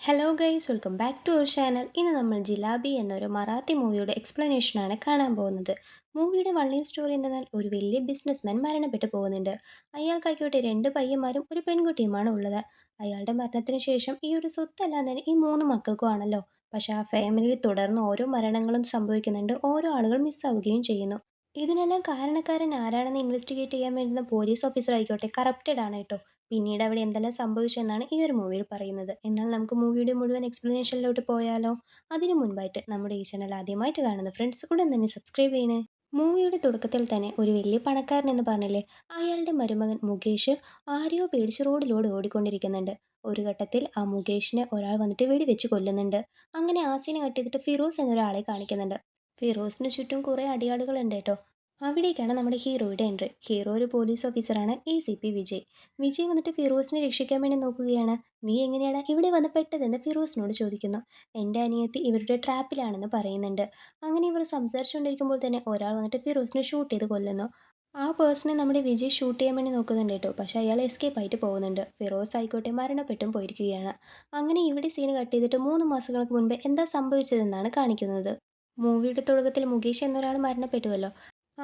Hello guys, welcome back to our channel. ഇന്ന് നമ്മൾ ജിലാബി എന്നൊരു മറാത്തി മൂവിയുടെ എക്സ്പ്ലനേഷനാണ് കാണാൻ പോകുന്നത്. മൂവിയുടെ വള്ളിയും സ്റ്റോറി എന്തെന്നാൽ ഒരു വലിയ ബിസിനസ്മാൻ മരണപ്പെട്ടു പോകുന്നുണ്ട്. അയാൾക്കായിക്കോട്ടെ രണ്ട് പയ്യന്മാരും ഒരു പെൺകുട്ടിയുമാണ് ഉള്ളത്. അയാളുടെ മരണത്തിന് ശേഷം ഈ ഒരു സ്വത്തെല്ലാം തന്നെ ഈ മൂന്ന് മക്കൾക്കും ആണല്ലോ. പക്ഷെ ആ ഫാമിലിയിൽ തുടർന്ന് ഓരോ മരണങ്ങളും സംഭവിക്കുന്നുണ്ട്, ഓരോ ആളുകൾ മിസ്സാവുകയും ചെയ്യുന്നു. ഇതിനെല്ലാം കാരണക്കാരൻ ആരാണെന്ന് ഇൻവെസ്റ്റിഗേറ്റ് ചെയ്യാൻ വേണ്ടുന്ന പോലീസ് ഓഫീസർ ആയിക്കോട്ടെ കറപ്റ്റഡ് ആണ് കേട്ടോ. പിന്നീട് അവിടെ എന്തെല്ലാം സംഭവിച്ചെന്നാണ് ഈ ഒരു മൂവിയിൽ പറയുന്നത്. എന്നാൽ നമുക്ക് മൂവിയുടെ മുഴുവൻ എക്സ്പ്ലനേഷനിലോട്ട് പോയാലോ? അതിനു മുൻപായിട്ട് നമ്മുടെ ഈ ചാനൽ ആദ്യമായിട്ട് കാണുന്ന ഫ്രണ്ട്സ് ഉടൻ തന്നെ സബ്സ്ക്രൈബ് ചെയ്യണേ. മൂവിയുടെ തുടക്കത്തിൽ തന്നെ ഒരു വലിയ പണക്കാരൻ എന്ന് പറഞ്ഞില്ലേ, അയാളുടെ മരുമകൻ മുകേഷ് ആരെയോ പേടിച്ച് റോഡിലൂടെ ഓടിക്കൊണ്ടിരിക്കുന്നുണ്ട്. ഒരു ഘട്ടത്തിൽ ആ മുകേഷിനെ ഒരാൾ വന്നിട്ട് വെടിവെച്ച് കൊല്ലുന്നുണ്ട്. അങ്ങനെ ആ സീൻ കട്ട് ചെയ്തിട്ട് ഫിറോസ് എന്നൊരാളെ കാണിക്കുന്നുണ്ട്. ഫിറോസിന് ചുറ്റും കുറേ അടിയാളുകളുണ്ട് കേട്ടോ. അവിടേക്കാണ് നമ്മുടെ ഹീറോയുടെ എൻട്രി. ഹീറോ ഒരു പോലീസ് ഓഫീസറാണ്, ACP വിജയ്. വിജയ് വന്നിട്ട് ഫിറോസിനെ രക്ഷിക്കാൻ വേണ്ടി നോക്കുകയാണ്. നീ എങ്ങനെയാണ് ഇവിടെ വന്ന് പെട്ടതെന്ന് ഫിറോസിനോട് ചോദിക്കുന്നു. എൻ്റെ അനിയത്തി ഇവരുടെ ട്രാപ്പിലാണെന്ന് പറയുന്നുണ്ട്. അങ്ങനെ ഇവർ സംസാരിച്ചുകൊണ്ടിരിക്കുമ്പോൾ തന്നെ ഒരാൾ വന്നിട്ട് ഫിറോസിനെ ഷൂട്ട് ചെയ്ത് കൊല്ലുന്നു. ആ പേഴ്സണെ നമ്മുടെ വിജയ് ഷൂട്ട് ചെയ്യാൻ വേണ്ടി നോക്കുന്നുണ്ട് കേട്ടോ. പക്ഷേ അയാൾ എസ്കേപ്പ് ആയിട്ട് പോകുന്നുണ്ട്. ഫിറോസ് ആയിക്കോട്ടെ മരണപ്പെട്ടും പോയിരിക്കുകയാണ്. അങ്ങനെ ഇവിടെ സീന് കട്ട് ചെയ്തിട്ട് 3 മാസങ്ങൾക്ക് മുൻപ് എന്താ സംഭവിച്ചതെന്നാണ് കാണിക്കുന്നത്. മൂവിയുടെ തുടക്കത്തിൽ മുകേഷ് എന്നൊരാൾ മരണപ്പെട്ടുവല്ലോ.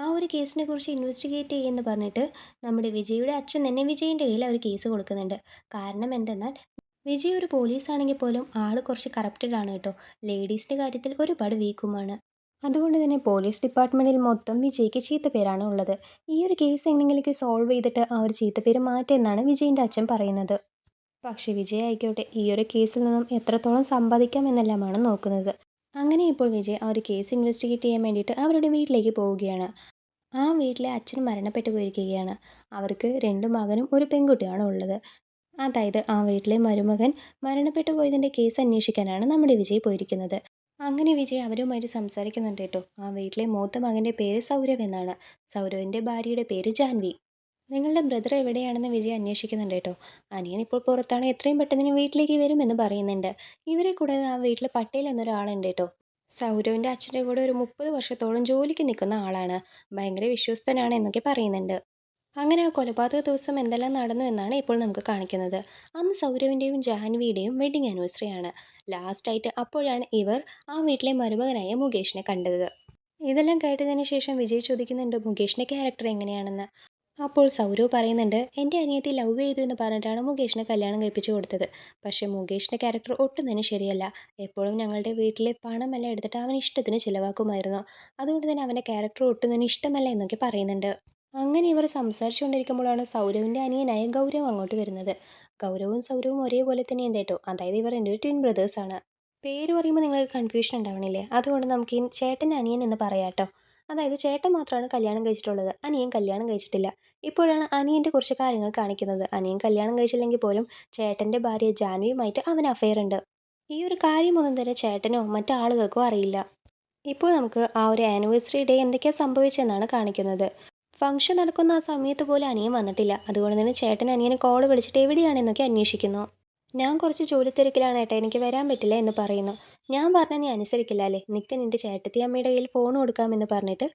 ആ ഒരു കേസിനെ കുറിച്ച് ഇൻവെസ്റ്റിഗേറ്റ് ചെയ്യുമെന്ന് പറഞ്ഞിട്ട് നമ്മുടെ വിജയുടെ അച്ഛൻ തന്നെ വിജയിൻ്റെ കയ്യിൽ ഒരു കേസ് കൊടുക്കുന്നുണ്ട്. കാരണം എന്തെന്നാൽ വിജയ് ഒരു പോലീസാണെങ്കിൽ പോലും ആള് കുറച്ച് കറപ്റ്റഡ് ആണ് കേട്ടോ. ലേഡീസിൻ്റെ കാര്യത്തിൽ ഒരുപാട് വീക്കുമാണ്. അതുകൊണ്ട് തന്നെ പോലീസ് ഡിപ്പാർട്ട്മെൻറ്റിൽ മൊത്തം വിജയ്ക്ക് ചീത്തപ്പേരാണ് ഉള്ളത്. ഈ ഒരു കേസ് എങ്ങനെയെങ്കിലും സോൾവ് ചെയ്തിട്ട് ആ ഒരു ചീത്തപ്പേര് മാറ്റുമെന്നാണ് വിജയിൻ്റെ അച്ഛൻ പറയുന്നത്. പക്ഷേ വിജയ് ആയിക്കോട്ടെ ഈ ഒരു കേസിൽ നിന്നും എത്രത്തോളം സമ്പാദിക്കാം എന്നെല്ലാമാണ് നോക്കുന്നത്. അങ്ങനെ ഇപ്പോൾ വിജയ് ആ ഒരു കേസ് ഇൻവെസ്റ്റിഗേറ്റ് ചെയ്യാൻ വേണ്ടിയിട്ട് അവരുടെ വീട്ടിലേക്ക് പോവുകയാണ്. ആ വീട്ടിലെ അച്ഛൻ മരണപ്പെട്ടു പോയിരിക്കുകയാണ്. അവർക്ക് 2 മകനും ഒരു പെൺകുട്ടിയാണ് ഉള്ളത്. അതായത് ആ വീട്ടിലെ മരുമകൻ മരണപ്പെട്ടു പോയതിൻ്റെ കേസ് അന്വേഷിക്കാനാണ് നമ്മുടെ വിജയ് പോയിരിക്കുന്നത്. അങ്ങനെ വിജയ് അവരുമായിട്ട് സംസാരിക്കുന്നുണ്ട് കേട്ടോ. ആ വീട്ടിലെ മൂത്ത മകൻ്റെ പേര് സൗരവ് എന്നാണ്. സൗരവിൻ്റെ ഭാര്യയുടെ പേര് ജാൻവി. നിങ്ങളുടെ ബ്രദർ എവിടെയാണെന്ന് വിജയ് അന്വേഷിക്കുന്നുണ്ട് കേട്ടോ. അനിയൻ ഇപ്പോൾ പുറത്താണ്, എത്രയും പെട്ടെന്ന് വീട്ടിലേക്ക് വരുമെന്ന് പറയുന്നുണ്ട്. ഇവരെ കൂടാതെ ആ വീട്ടിൽ പട്ടേൽ എന്നൊരാളുണ്ട് കേട്ടോ. സൗരവിൻ്റെ അച്ഛൻ്റെ കൂടെ ഒരു 30 വർഷത്തോളം ജോലിക്ക് നിൽക്കുന്ന ആളാണ്. ഭയങ്കര വിശ്വസ്തനാണ് എന്നൊക്കെ പറയുന്നുണ്ട്. അങ്ങനെ ആ കൊലപാതക ദിവസം എന്തെല്ലാം നടന്നു എന്നാണ് ഇപ്പോൾ നമുക്ക് കാണിക്കുന്നത്. അന്ന് സൗരവിൻ്റെയും ജാഹ്നവിയുടെയും വെഡിങ് ആനിവേഴ്സറി ആണ്. ലാസ്റ്റായിട്ട് അപ്പോഴാണ് ഇവർ ആ വീട്ടിലെ മരുമകനായ മുകേഷിനെ കണ്ടത്. ഇതെല്ലാം കേട്ടതിന് ശേഷം വിജയ് ചോദിക്കുന്നുണ്ട് മുകേഷിൻ്റെ ക്യാരക്ടർ എങ്ങനെയാണെന്ന്. അപ്പോൾ സൗരവ് പറയുന്നുണ്ട്, എൻ്റെ അനിയത്തി ലവ് ചെയ്തു എന്ന് പറഞ്ഞിട്ടാണ് മുകേഷിനെ കല്യാണം കഴിപ്പിച്ചു കൊടുത്തത്. പക്ഷേ മുകേഷിൻ്റെ ക്യാരക്ടർ ഒട്ടും തന്നെ ശരിയല്ല. എപ്പോഴും ഞങ്ങളുടെ വീട്ടിലെ പണമെല്ലാം എടുത്തിട്ട് അവന് ഇഷ്ടത്തിന് ചിലവാക്കുമായിരുന്നു. അതുകൊണ്ട് തന്നെ അവൻ്റെ ക്യാരക്ടർ ഒട്ടും തന്നെ ഇഷ്ടമല്ല എന്നൊക്കെ പറയുന്നുണ്ട്. അങ്ങനെ ഇവർ സംസാരിച്ചുകൊണ്ടിരിക്കുമ്പോഴാണ് സൗരവിൻ്റെ അനിയനായ ഗൗരവ് അങ്ങോട്ട് വരുന്നത്. ഗൗരവും സൗരവും ഒരേപോലെ തന്നെയുണ്ട് കേട്ടോ. അതായത് ഇവർ എൻ്റെ ഒരു ട്വിൻ ബ്രദേഴ്സാണ്. പേര് പറയുമ്പോൾ നിങ്ങൾക്ക് കൺഫ്യൂഷൻ ഉണ്ടാവണില്ലേ? അതുകൊണ്ട് നമുക്ക് ഈ ചേട്ടൻ്റെ അനിയൻ എന്ന് പറയാം കേട്ടോ. അതായത് ചേട്ടൻ മാത്രമാണ് കല്യാണം കഴിച്ചിട്ടുള്ളത്, അനിയൻ കല്യാണം കഴിച്ചിട്ടില്ല. ഇപ്പോഴാണ് അനിയൻ്റെ കുറച്ച് കാര്യങ്ങൾ കാണിക്കുന്നത്. അനിയൻ കല്യാണം കഴിച്ചില്ലെങ്കിൽ പോലും ചേട്ടൻ്റെ ഭാര്യ ജാൻവിയുമായിട്ട് അവന് അഫെയർ ഉണ്ട്. ഈ ഒരു കാര്യമൊന്നും തന്നെ ചേട്ടനോ മറ്റാളുകൾക്കോ അറിയില്ല. ഇപ്പോൾ നമുക്ക് ആ ഒരു ആനിവേഴ്സറി ഡേ എന്തൊക്കെയാണ് സംഭവിച്ചതെന്നാണ് കാണിക്കുന്നത്. ഫംഗ്ഷൻ നടക്കുന്ന ആ സമയത്ത് പോലും അനിയൻ വന്നിട്ടില്ല. അതുകൊണ്ട് തന്നെ ചേട്ടൻ അനിയനെ കോൾ വിളിച്ചിട്ട് എവിടെയാണെന്നൊക്കെ അന്വേഷിക്കുന്നു. ഞാൻ കുറച്ച് ജോലി തിരക്കിലാണ് ഏട്ടാ, എനിക്ക് വരാൻ പറ്റില്ല എന്ന് പറയുന്നു. ഞാൻ പറഞ്ഞാൽ നീ അനുസരിക്കില്ല അല്ലേ, നിൽക്ക് നിൻ്റെ ചേട്ടത്തി അമ്മയുടെ കയ്യിൽ ഫോൺ കൊടുക്കാമെന്ന് പറഞ്ഞിട്ട്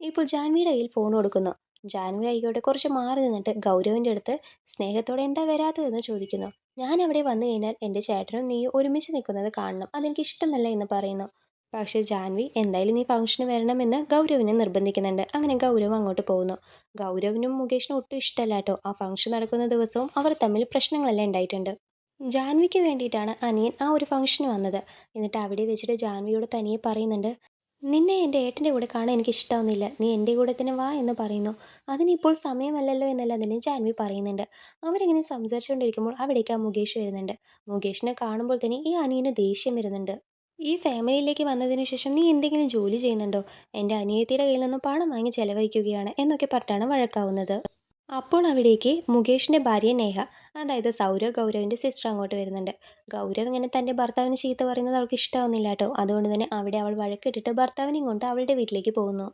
ഇപ്പോൾ ജാൻവിയുടെ കയ്യിൽ ഫോൺ കൊടുക്കുന്നു. ജാൻവി ആയിക്കോട്ടെ കുറച്ച് മാറി നിന്നിട്ട് ഗൗരവിൻ്റെ അടുത്ത് സ്നേഹത്തോടെ എന്താ വരാത്തതെന്ന് ചോദിക്കുന്നു. ഞാൻ അവിടെ വന്നു കഴിഞ്ഞാൽ എൻ്റെ ചേട്ടനും നീയും ഒരുമിച്ച് നിൽക്കുന്നത് കാണണം, അതെനിക്ക് ഇഷ്ടമല്ല എന്ന് പറയുന്നു. പക്ഷേ ജാൻവി എന്തായാലും നീ ഫംഗ്ഷന് വരണമെന്ന് ഗൗരവിനെ നിർബന്ധിക്കുന്നുണ്ട്. അങ്ങനെ ഗൗരവ് അങ്ങോട്ട് പോകുന്നു. ഗൗരവിനും മുകേഷിനും ഒട്ടും ഇഷ്ടമല്ല കേട്ടോ. ആ ഫംഗ്ഷൻ നടക്കുന്ന ദിവസവും അവർ തമ്മിൽ പ്രശ്നങ്ങളെല്ലാം ഉണ്ടായിട്ടുണ്ട്. ജാൻവിക്ക് വേണ്ടിയിട്ടാണ് അനിയൻ ആ ഒരു ഫംഗ്ഷന് വന്നത്. എന്നിട്ട് അവിടെ വെച്ചിട്ട് ജാൻവിയോട് തനിയെ പറയുന്നുണ്ട്, നിന്നെ എൻ്റെ ഏട്ടൻ്റെ കൂടെ കാണാൻ എനിക്ക് ഇഷ്ടമാവുന്നില്ല, നീ എൻ്റെ കൂടെ തന്നെ വാ എന്ന് പറയുന്നു. അതിനിപ്പോൾ സമയമല്ലല്ലോ എന്നെല്ലാം തന്നെ ജാൻവി പറയുന്നുണ്ട്. അവരിങ്ങനെ സംസാരിച്ചുകൊണ്ടിരിക്കുമ്പോൾ അവിടേക്ക് ആ മുകേഷ് വരുന്നുണ്ട്. മുകേഷിനെ കാണുമ്പോൾ തന്നെ ഈ അനിയന് ദേഷ്യം വരുന്നുണ്ട്. ഈ ഫാമിലിയിലേക്ക് വന്നതിന് ശേഷം നീ എന്തെങ്കിലും ജോലി ചെയ്യുന്നുണ്ടോ? എൻ്റെ അനിയത്തിയുടെ കയ്യിൽ നിന്നും പണം വാങ്ങി ചെലവഴിക്കുകയാണ് എന്നൊക്കെ പറഞ്ഞിട്ടാണ് വഴക്കാവുന്നത്. അപ്പോൾ അവിടേക്ക് മുകേഷിൻ്റെ ഭാര്യ നേഹ, അതായത് സൗരവ് ഗൗരവിൻ്റെ സിസ്റ്റർ അങ്ങോട്ട് വരുന്നുണ്ട്. ഗൗരവ് ഇങ്ങനെ തൻ്റെ ഭർത്താവിന് ചീത്ത പറയുന്നത് അവൾക്ക് ഇഷ്ടമാവുന്നില്ല കേട്ടോ. അതുകൊണ്ട് തന്നെ അവിടെ അവൾ വഴക്കിട്ടിട്ട് ഭർത്താവിനെയും കൊണ്ട് അവളുടെ വീട്ടിലേക്ക് പോകുന്നു.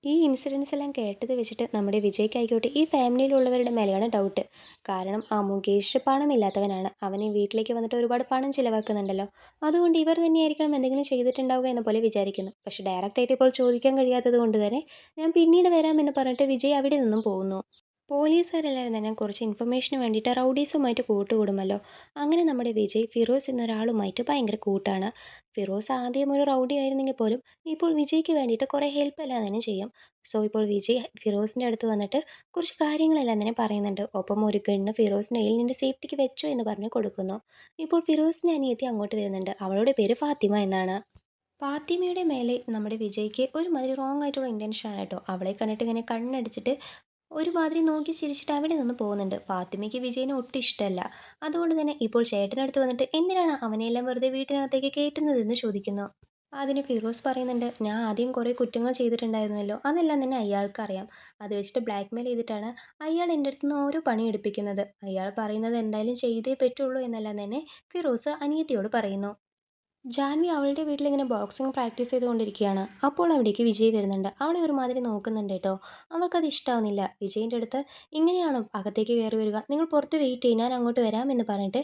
ഈ ഇൻസിഡൻസ് എല്ലാം കേട്ടത് വെച്ചിട്ട് നമ്മുടെ വിജയ്ക്കായിക്കോട്ടെ ഈ ഫാമിലിയിലുള്ളവരുടെ മേലെയാണ് ഡൗട്ട്. കാരണം ആ മുകേഷ് പണമില്ലാത്തവനാണ്. അവൻ ഈ വീട്ടിലേക്ക് വന്നിട്ട് ഒരുപാട് പണം ചിലവാക്കുന്നുണ്ടല്ലോ. അതുകൊണ്ട് ഇവർ തന്നെയായിരിക്കണം എന്തെങ്കിലും ചെയ്തിട്ടുണ്ടാവുക എന്ന പോലെ വിചാരിക്കുന്നു. പക്ഷേ ഡയറക്റ്റായിട്ട് ഇപ്പോൾ ചോദിക്കാൻ കഴിയാത്തത് കൊണ്ട് തന്നെ ഞാൻ പിന്നീട് വരാമെന്ന് പറഞ്ഞിട്ട് വിജയ് അവിടെ നിന്നും പോകുന്നു. പോലീസുകാരെല്ലാവരും തന്നെ കുറച്ച് ഇൻഫർമേഷന് വേണ്ടിയിട്ട് റൗഡീസുമായിട്ട് കൂട്ടുകൂടുമല്ലോ. അങ്ങനെ നമ്മുടെ വിജയ് ഫിറോസ് എന്നൊരാളുമായിട്ട് ഭയങ്കര കൂട്ടാണ്. ഫിറോസ് ആദ്യം ഒരു റൗഡി ആയിരുന്നെങ്കിൽ പോലും ഇപ്പോൾ വിജയ്ക്ക് വേണ്ടിയിട്ട് കുറേ ഹെൽപ്പ് എല്ലാം തന്നെ ചെയ്യും. സോ ഇപ്പോൾ വിജയ് ഫിറോസിൻ്റെ അടുത്ത് വന്നിട്ട് കുറച്ച് കാര്യങ്ങളെല്ലാം തന്നെ പറയുന്നുണ്ട്. ഒപ്പം ഒരു ഗണ്ണ് ഫിറോസിൻ്റെ കയ്യിൽ നിൻ്റെ സേഫ്റ്റിക്ക് വെച്ചോ എന്ന് പറഞ്ഞ് കൊടുക്കുന്നു. ഇപ്പോൾ ഫിറോസിൻ്റെ അനിയത്തി അങ്ങോട്ട് വരുന്നുണ്ട്. അവളുടെ പേര് ഫാത്തിമ എന്നാണ്. ഫാത്തിമയുടെ മേലെ നമ്മുടെ വിജയ്ക്ക് ഒരുമാതിരി റോങ് ആയിട്ടുള്ള ഇൻറ്റൻഷനാണ് കേട്ടോ. അവളെ കണ്ടിട്ട് ഇങ്ങനെ കണ്ണടിച്ചിട്ട് ഒരുമാതിരി നോക്കി ചിരിച്ചിട്ട് അവിടെ നിന്ന് പോകുന്നുണ്ട്. ഫാത്തിമയ്ക്ക് വിജയിനെ ഒട്ടും ഇഷ്ടമല്ല. അതുകൊണ്ട് തന്നെ ഇപ്പോൾ ചേട്ടനടുത്ത് വന്നിട്ട് എന്തിനാണ് അവനെയെല്ലാം വെറുതെ വീട്ടിനകത്തേക്ക് കയറ്റുന്നതെന്ന് ചോദിക്കുന്നു. അതിന് ഫിറോസ് പറയുന്നുണ്ട്, ഞാൻ ആദ്യം കുറേ കുറ്റങ്ങൾ ചെയ്തിട്ടുണ്ടായിരുന്നല്ലോ, അതെല്ലാം തന്നെ അയാൾക്കറിയാം. അത് വെച്ചിട്ട് ബ്ലാക്ക്മെയിൽ ചെയ്തിട്ടാണ് അയാൾ എൻ്റെ അടുത്ത് നിന്ന് ഓരോ പണി എടുപ്പിക്കുന്നത്. അയാൾ പറയുന്നത് എന്തായാലും ചെയ്തേ പറ്റുള്ളൂ എന്നെല്ലാം തന്നെ ഫിറോസ് അനിയത്തിയോട് പറയുന്നു. ജാൻവി അവളുടെ വീട്ടിലിങ്ങനെ ബോക്സിംഗ് പ്രാക്ടീസ് ചെയ്തുകൊണ്ടിരിക്കുകയാണ്. അപ്പോൾ അവിടേക്ക് വിജയ് വരുന്നുണ്ട്. അവളെ ഒരുമാതിരി നോക്കുന്നുണ്ട് കേട്ടോ. അവൾക്കത് ഇഷ്ടാവുന്നില്ല. വിജയിൻ്റെ അടുത്ത് ഇങ്ങനെയാണോ അകത്തേക്ക് കയറി വരിക, നിങ്ങൾ പുറത്ത് വെയിറ്റ് ചെയ്യും, ഞാൻ അങ്ങോട്ട് വരാം എന്ന് പറഞ്ഞിട്ട്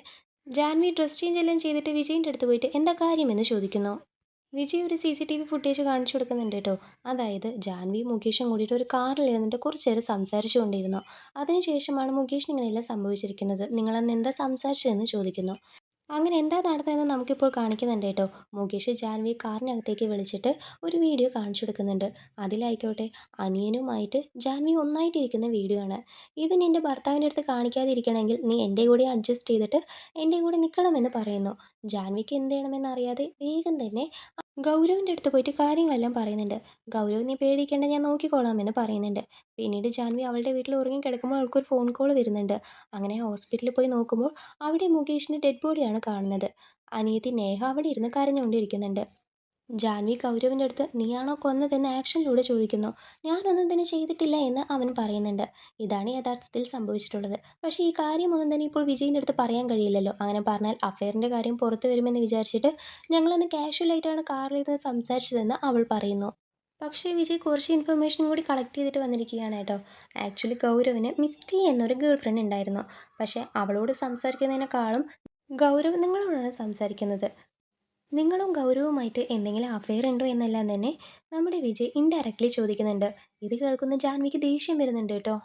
ജാൻവി ഡ്രസ് ചേഞ്ച് എല്ലാം ചെയ്തിട്ട് വിജയിൻ്റെ അടുത്ത് പോയിട്ട് എന്താ കാര്യമെന്ന് ചോദിക്കുന്നു. വിജയ് ഒരു CCTV ഫുട്ടേജ് കാണിച്ചു കൊടുക്കുന്നുണ്ട് കേട്ടോ. അതായത് ജാൻവിയും മുകേഷും കൂടിയിട്ട് ഒരു കാറിൽ ഇരുന്നിട്ട് കുറച്ച് നേരം സംസാരിച്ചു കൊണ്ടിരുന്നു. അതിനുശേഷമാണ് മുകേഷിന് ഇങ്ങനെയെല്ലാം സംഭവിച്ചിരിക്കുന്നത്. നിങ്ങളന്ന് എന്താ സംസാരിച്ചതെന്ന് ചോദിക്കുന്നു. അങ്ങനെ എന്താ നടന്നതെന്ന് നമുക്കിപ്പോൾ കാണിക്കുന്നുണ്ട് കേട്ടോ. മുകേഷ് ജാൻവിയെ കാറിനകത്തേക്ക് വിളിച്ചിട്ട് ഒരു വീഡിയോ കാണിച്ചു കൊടുക്കുന്നുണ്ട്. അതിലായിക്കോട്ടെ അനിയനുമായിട്ട് ജാൻവി ഒന്നായിട്ടിരിക്കുന്ന വീഡിയോ ആണ്. ഇത് നിൻ്റെ ഭർത്താവിൻ്റെ അടുത്ത് കാണിക്കാതിരിക്കണമെങ്കിൽ നീ എൻ്റെ കൂടെ അഡ്ജസ്റ്റ് ചെയ്തിട്ട് എൻ്റെ കൂടെ നിൽക്കണമെന്ന് പറയുന്നു. ജാൻവിക്ക് എന്ത് ചെയ്യണമെന്ന് അറിയാതെ വേഗം തന്നെ ഗൗരവിൻ്റെ അടുത്ത് പോയിട്ട് കാര്യങ്ങളെല്ലാം പറയുന്നുണ്ട്. ഗൗരവ് നീ പേടിക്കേണ്ട, ഞാൻ നോക്കിക്കോളാമെന്ന് പറയുന്നുണ്ട്. പിന്നീട് ജാൻവി അവളുടെ വീട്ടിൽ ഉറങ്ങിക്കിടക്കുമ്പോൾ അവൾക്കൊരു ഫോൺ കോൾ വരുന്നുണ്ട്. അങ്ങനെ ഹോസ്പിറ്റലിൽ പോയി നോക്കുമ്പോൾ അവിടെ മുകേഷിൻ്റെ ഡെഡ് ബോഡിയാണ് കാണുന്നത്. അനിയത്തി നേഹ അവിടെ ഇരുന്ന് കരഞ്ഞുകൊണ്ടിരിക്കുന്നുണ്ട്. ജാൻവി ഗൗരവിൻ്റെ അടുത്ത് നീയാണോ കൊന്നതെന്ന് ആക്ഷനിലൂടെ ചോദിക്കുന്നു. ഞാനൊന്നും തന്നെ ചെയ്തിട്ടില്ല എന്ന് അവൻ പറയുന്നുണ്ട്. ഇതാണ് യഥാർത്ഥത്തിൽ സംഭവിച്ചിട്ടുള്ളത്. പക്ഷേ ഈ കാര്യമൊന്നും തന്നെ ഇപ്പോൾ വിജയിൻ്റെ അടുത്ത് പറയാൻ കഴിയില്ലല്ലോ. അങ്ങനെ പറഞ്ഞാൽ അഫയറിൻ്റെ കാര്യം പുറത്തു വരുമെന്ന് വിചാരിച്ചിട്ട് ഞങ്ങളന്ന് കാഷ്വലായിട്ടാണ് കാറിലിരുന്ന് സംസാരിച്ചതെന്ന് അവൾ പറയുന്നു. പക്ഷേ വിജയ് കുറച്ച് ഇൻഫർമേഷനും കൂടി കളക്ട് ചെയ്തിട്ട് വന്നിരിക്കുകയാണ് കേട്ടോ. ആക്ച്വലി ഗൗരവിന് മിസ്റ്റി എന്നൊരു ഗേൾ ഫ്രണ്ട് ഉണ്ടായിരുന്നു. പക്ഷേ അവളോട് സംസാരിക്കുന്നതിനേക്കാളും ഗൗരവ് നിങ്ങളോടാണ് സംസാരിക്കുന്നത്. നിങ്ങളും ഗൗരവുമായിട്ട് എന്തെങ്കിലും അഫെയർ ഉണ്ടോ എന്നെല്ലാം തന്നെ നമ്മുടെ വിജയ് ഇൻഡയറക്റ്റ്ലി ചോദിക്കുന്നുണ്ട്. ഇത് കേൾക്കുന്ന ജാൻവിക്ക് ദേഷ്യം വരുന്നുണ്ട് കേട്ടോ.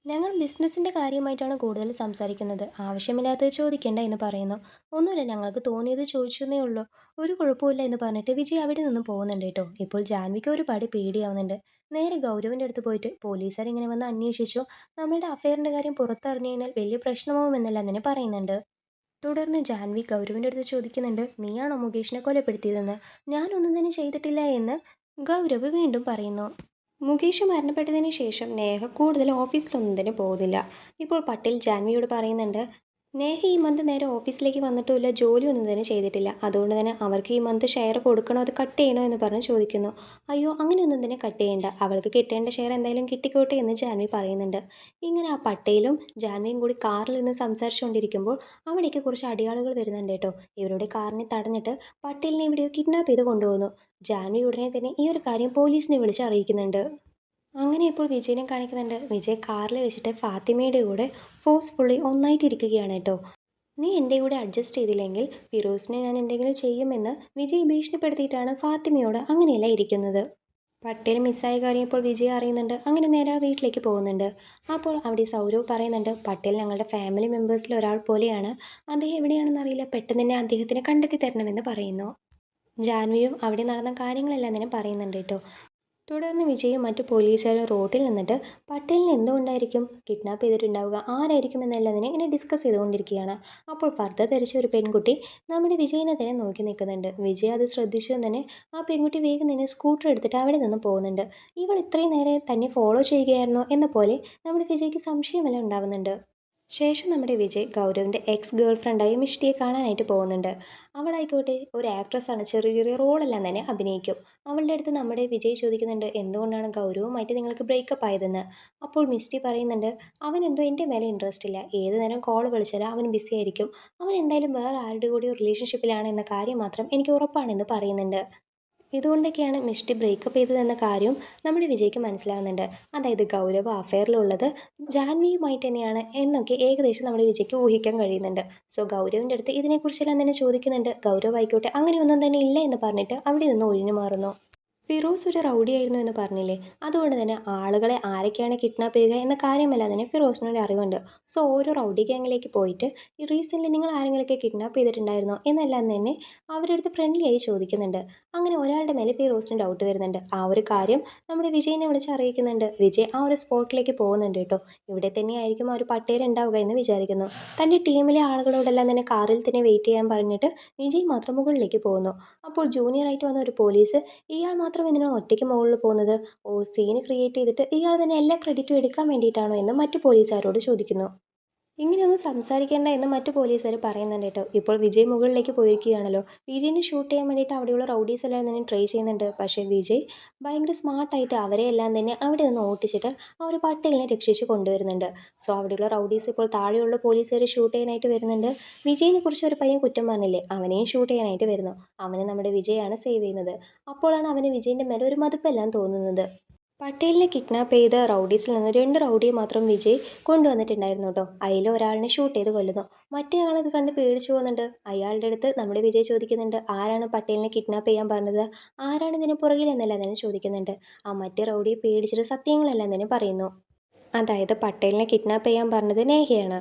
ഞങ്ങൾ ബിസിനസ്സിൻ്റെ കാര്യമായിട്ടാണ് കൂടുതൽ സംസാരിക്കുന്നത്, ആവശ്യമില്ലാത്തത് ചോദിക്കേണ്ട എന്ന് പറയുന്നു. ഒന്നുമില്ല, ഞങ്ങൾക്ക് തോന്നിയത് ചോദിച്ചെന്നേ ഉള്ളൂ, ഒരു കുഴപ്പമില്ല എന്ന് പറഞ്ഞിട്ട് വിജയ് അവിടെ നിന്നും പോകുന്നുണ്ട് കേട്ടോ. ഇപ്പോൾ ജാൻവിക്ക് ഒരുപാട് പേടിയാവുന്നുണ്ട്. നേരെ ഗൗരവിൻ്റെ അടുത്ത് പോയിട്ട് പോലീസുകാർ ഇങ്ങനെ വന്ന് അന്വേഷിച്ചു, നമ്മളുടെ അഫെയറിൻ്റെ കാര്യം പുറത്തറിഞ്ഞു കഴിഞ്ഞാൽ വലിയ പ്രശ്നമാവുമെന്നെല്ലാം തന്നെ പറയുന്നുണ്ട്. തുടർന്ന് ജാൻവി ഗൗരവിൻ്റെ അടുത്ത് ചോദിക്കുന്നുണ്ട്, നീയാണോ മുകേഷിനെ കൊലപ്പെടുത്തിയതെന്ന്. ഞാനൊന്നും തന്നെ ചെയ്തിട്ടില്ല എന്ന് ഗൗരവ് വീണ്ടും പറയുന്നു. മുകേഷ് മരണപ്പെട്ടതിന് ശേഷം നേഹ കൂടുതൽ ഓഫീസിലൊന്നും തന്നെ പോകുന്നില്ല. ഇപ്പോൾ പട്ടേൽ ജാൻവിയോട് പറയുന്നുണ്ട്, നേഹ ഈ മന്ത് നേരെ ഓഫീസിലേക്ക് വന്നിട്ടുമില്ല, ജോലിയൊന്നും തന്നെ ചെയ്തിട്ടില്ല. അതുകൊണ്ട് തന്നെ അവർക്ക് ഈ മന്ത് ഷെയർ കൊടുക്കണോ അത് കട്ട് ചെയ്യണോ എന്ന് പറഞ്ഞ് ചോദിക്കുന്നു. അയ്യോ അങ്ങനെയൊന്നും തന്നെ കട്ട് ചെയ്യേണ്ട, അവൾക്ക് കിട്ടേണ്ട ഷെയർ എന്തായാലും കിട്ടിക്കോട്ടെ എന്ന് ജാൻവി പറയുന്നുണ്ട്. ഇങ്ങനെ ആ പട്ടേലും ജാൻവിയും കൂടി കാറിൽ നിന്ന് സംസാരിച്ചുകൊണ്ടിരിക്കുമ്പോൾ അവിടേക്ക് കുറച്ച് അടിയാളുകൾ വരുന്നുണ്ട് കേട്ടോ. ഇവരുടെ കാറിനെ തടഞ്ഞിട്ട് പട്ടേലിനെ എവിടെയോ കിഡ്നാപ്പ് ചെയ്ത് കൊണ്ടുപോകുന്നു. ജാൻവി ഉടനെ തന്നെ ഈ ഒരു കാര്യം പോലീസിനെ വിളിച്ച് അറിയിക്കുന്നുണ്ട്. അങ്ങനെ ഇപ്പോൾ വിജയിനെ കാണിക്കുന്നുണ്ട്. വിജയ് കാറിൽ വെച്ചിട്ട് ഫാത്തിമയുടെ കൂടെ ഫോഴ്സ്ഫുള്ളി ഒന്നായിട്ടിരിക്കുകയാണ് കേട്ടോ. നീ എൻ്റെ കൂടെ അഡ്ജസ്റ്റ് ചെയ്തില്ലെങ്കിൽ ഫിറോസിനെ ഞാൻ എന്തെങ്കിലും ചെയ്യുമെന്ന് വിജയ് ഭീഷണിപ്പെടുത്തിയിട്ടാണ് ഫാത്തിമയോട് അങ്ങനെയല്ല ഇരിക്കുന്നത്. പട്ടേൽ മിസ്സായ കാര്യം ഇപ്പോൾ വിജയ് അറിയുന്നുണ്ട്. അങ്ങനെ നേരെ ആ വീട്ടിലേക്ക് പോകുന്നുണ്ട്. അപ്പോൾ അവിടെ സൗരവ് പറയുന്നുണ്ട്, പട്ടേൽ ഞങ്ങളുടെ ഫാമിലി മെമ്പേഴ്സിൽ ഒരാൾ പോലെയാണ്, അദ്ദേഹം എവിടെയാണെന്ന് അറിയില്ല, പെട്ടെന്ന് തന്നെ അദ്ദേഹത്തിനെ കണ്ടെത്തി തരണമെന്ന് പറയുന്നു. ജാൻവിയും അവിടെ നടന്ന കാര്യങ്ങളെല്ലാം തന്നെ പറയുന്നുണ്ട് കേട്ടോ. തുടർന്ന് വിജയും മറ്റു പോലീസുകാരും റോഡിൽ നിന്നിട്ട് പട്ടേലിനെ എന്തുകൊണ്ടായിരിക്കും കിഡ്നാപ്പ് ചെയ്തിട്ടുണ്ടാവുക, ആരായിരിക്കും എന്നെല്ലാം തന്നെ ഇങ്ങനെ ഡിസ്കസ് ചെയ്തുകൊണ്ടിരിക്കുകയാണ്. അപ്പോൾ ഫർദർ ധരിച്ച ഒരു പെൺകുട്ടി നമ്മുടെ വിജയിനെ തന്നെ നോക്കി നിൽക്കുന്നുണ്ട്. വിജയ് അത് ശ്രദ്ധിച്ചു തന്നെ ആ പെൺകുട്ടി വേഗം തന്നെ സ്കൂട്ടർ എടുത്തിട്ട് അവിടെ നിന്ന് പോകുന്നുണ്ട്. ഇവൾ ഇത്രയും നേരെ തന്നെ ഫോളോ ചെയ്യുകയായിരുന്നോ എന്ന പോലെ നമ്മുടെ വിജയ്ക്ക് സംശയമെല്ലാം ഉണ്ടാവുന്നുണ്ട്. ശേഷം നമ്മുടെ വിജയ് ഗൗരവിൻ്റെ എക്സ് ഗേൾ ഫ്രണ്ടായ മിഷ്ടിയെ കാണാനായിട്ട് പോകുന്നുണ്ട്. അവളായിക്കോട്ടെ ഒരു ആക്ട്രസ്സാണ്, ചെറിയ ചെറിയ റോളെല്ലാം തന്നെ അഭിനയിക്കും. അവളുടെ അടുത്ത് നമ്മുടെ വിജയ് ചോദിക്കുന്നുണ്ട്, എന്തുകൊണ്ടാണ് ഗൗരവുമായിട്ട് നിങ്ങൾക്ക് ബ്രേക്കപ്പ് ആയതെന്ന്. അപ്പോൾ മിഷ്ടി പറയുന്നുണ്ട്, അവൻ എന്തോ എൻ്റെ മേലെ ഇൻട്രസ്റ്റ് ഇല്ല, ഏത് നേരം കോൾ വിളിച്ചാലും അവൻ ബിസി ആയിരിക്കും, അവൻ എന്തായാലും വേറെ ആരുടെ കൂടി റിലേഷൻഷിപ്പിലാണ് എന്ന കാര്യം മാത്രം എനിക്ക് ഉറപ്പാണെന്ന് പറയുന്നുണ്ട്. ഇതുകൊണ്ടൊക്കെയാണ് മിഷ്ടി ബ്രേക്കപ്പ് ചെയ്തതെന്ന കാര്യവും നമ്മുടെ വിജയ്ക്ക് മനസ്സിലാവുന്നുണ്ട്. അതായത് ഗൗരവ് അഫെയറിലുള്ളത് ജാൻവിയുമായിട്ട് തന്നെയാണ് എന്നൊക്കെ ഏകദേശം നമ്മുടെ വിജയ്ക്ക് ഊഹിക്കാൻ കഴിയുന്നുണ്ട്. സോ ഗൗരവിൻ്റെ അടുത്ത് ഇതിനെക്കുറിച്ചെല്ലാം തന്നെ ചോദിക്കുന്നുണ്ട്. ഗൗരവ് ആയിക്കോട്ടെ അങ്ങനെയൊന്നും തന്നെ ഇല്ല എന്ന് പറഞ്ഞിട്ട് അവിടെ നിന്ന് ഒഴിഞ്ഞു മാറുന്നു. ഫിറോസ് ഒരു റൗഡിയായിരുന്നു എന്ന് പറഞ്ഞില്ലേ? അതുകൊണ്ട് തന്നെ ആളുകളെ ആരൊക്കെയാണ് കിഡ്നാപ്പ് ചെയ്യുക എന്ന കാര്യമെല്ലാം തന്നെ ഫിറോസിനൊരു അറിവുണ്ട്. സോ ഓരോ റൗഡി ഗ്യാങ്ങിലേക്ക് പോയിട്ട് ഈ റീസെൻ്റ്ലി നിങ്ങൾ ആരെങ്കിലുമൊക്കെ കിഡ്നാപ്പ് ചെയ്തിട്ടുണ്ടായിരുന്നോ എന്നെല്ലാം തന്നെ അവരുടെ അടുത്ത് ഫ്രണ്ട്ലി ആയി ചോദിക്കുന്നുണ്ട്. അങ്ങനെ ഒരാളുടെ മേലെ ഫിറോസിന് ഡൗട്ട് വരുന്നുണ്ട്. ആ ഒരു കാര്യം നമ്മുടെ വിജയിനെ വിളിച്ച് അറിയിക്കുന്നുണ്ട്. വിജയ് ആ ഒരു സ്പോട്ടിലേക്ക് പോകുന്നുണ്ട് കേട്ടോ. ഇവിടെ തന്നെയായിരിക്കും ആ ഒരു പട്ടേൽ ഉണ്ടാവുക എന്ന് വിചാരിക്കുന്നു. തൻ്റെ ടീമിലെ ആളുകളോടെല്ലാം തന്നെ കാറിൽ തന്നെ വെയിറ്റ് ചെയ്യാൻ പറഞ്ഞിട്ട് വിജയ് മാത്രം മുകളിലേക്ക് പോകുന്നു. അപ്പോൾ ജൂനിയറായിട്ട് വന്ന ഒരു പോലീസ് ഇയാൾ മാത്രം എന്തിനാണ് ഒറ്റയ്ക്ക് മുകളിൽ പോകുന്നത്? ഓ, സീന് ക്രിയേറ്റ് ചെയ്തിട്ട് ഇയാൾ തന്നെ എല്ലാ ക്രെഡിറ്റും എടുക്കാൻ വേണ്ടിയിട്ടാണോ എന്ന് മറ്റു പോലീസുകാരോട് ചോദിക്കുന്നു. ഇങ്ങനെയൊന്നും സംസാരിക്കേണ്ട എന്ന് മറ്റു പോലീസുകാർ പറയുന്നുണ്ട് കേട്ടോ. ഇപ്പോൾ വിജയ് മുകളിലേക്ക് പോയിരിക്കുകയാണല്ലോ. വിജയിനെ ഷൂട്ട് ചെയ്യാൻ വേണ്ടിയിട്ട് അവിടെയുള്ള റൗഡീസ് എല്ലാം തന്നെ ട്രൈ ചെയ്യുന്നുണ്ട്. പക്ഷേ വിജയ് ഭയങ്കര സ്മാർട്ടായിട്ട് അവരെ എല്ലാം തന്നെ അവിടെ നിന്ന് ഓട്ടിച്ചിട്ട് ആ ഒരു പട്ടേലിനെ രക്ഷിച്ച് കൊണ്ടുവരുന്നുണ്ട്. സോ അവിടെയുള്ള റൗഡീസ് ഇപ്പോൾ താഴെയുള്ള പോലീസുകാർ ഷൂട്ട് ചെയ്യാനായിട്ട് വരുന്നുണ്ട്. വിജയിനെ കുറിച്ച് ഒരു പയ്യൻ കുറ്റം പറഞ്ഞില്ലേ, അവനെയും ഷൂട്ട് ചെയ്യാനായിട്ട് വരുന്നു. അവനെ നമ്മുടെ വിജയാണ് സേവ് ചെയ്യുന്നത്. അപ്പോഴാണ് അവന് വിജയിൻ്റെ മേലെ ഒരു മതിപ്പെല്ലാം തോന്നുന്നത്. പട്ടേലിനെ കിഡ്നാപ്പ് ചെയ്ത റൗഡീസിൽ നിന്ന് 2 റൗഡിയെ മാത്രം വിജയ് കൊണ്ടുവന്നിട്ടുണ്ടായിരുന്നു കേട്ടോ. അതിൽ ഒരാളിനെ ഷൂട്ട് ചെയ്ത് കൊല്ലുന്നു. മറ്റേ ആളത് കണ്ട് പേടിച്ചു പോകുന്നുണ്ട്. അയാളുടെ അടുത്ത് നമ്മുടെ വിജയ് ചോദിക്കുന്നുണ്ട്, ആരാണ് പട്ടേലിനെ കിഡ്നാപ്പ് ചെയ്യാൻ പറഞ്ഞത്, ആരാണ് ഇതിന് പുറകിലെന്നെല്ലാം തന്നെ ചോദിക്കുന്നുണ്ട്. ആ മറ്റേ റൗഡിയെ പേടിച്ചിട്ട് സത്യങ്ങളെല്ലാം തന്നെ പറയുന്നു. അതായത് പട്ടേലിനെ കിഡ്നാപ്പ് ചെയ്യാൻ പറഞ്ഞത് നേഹയാണ്.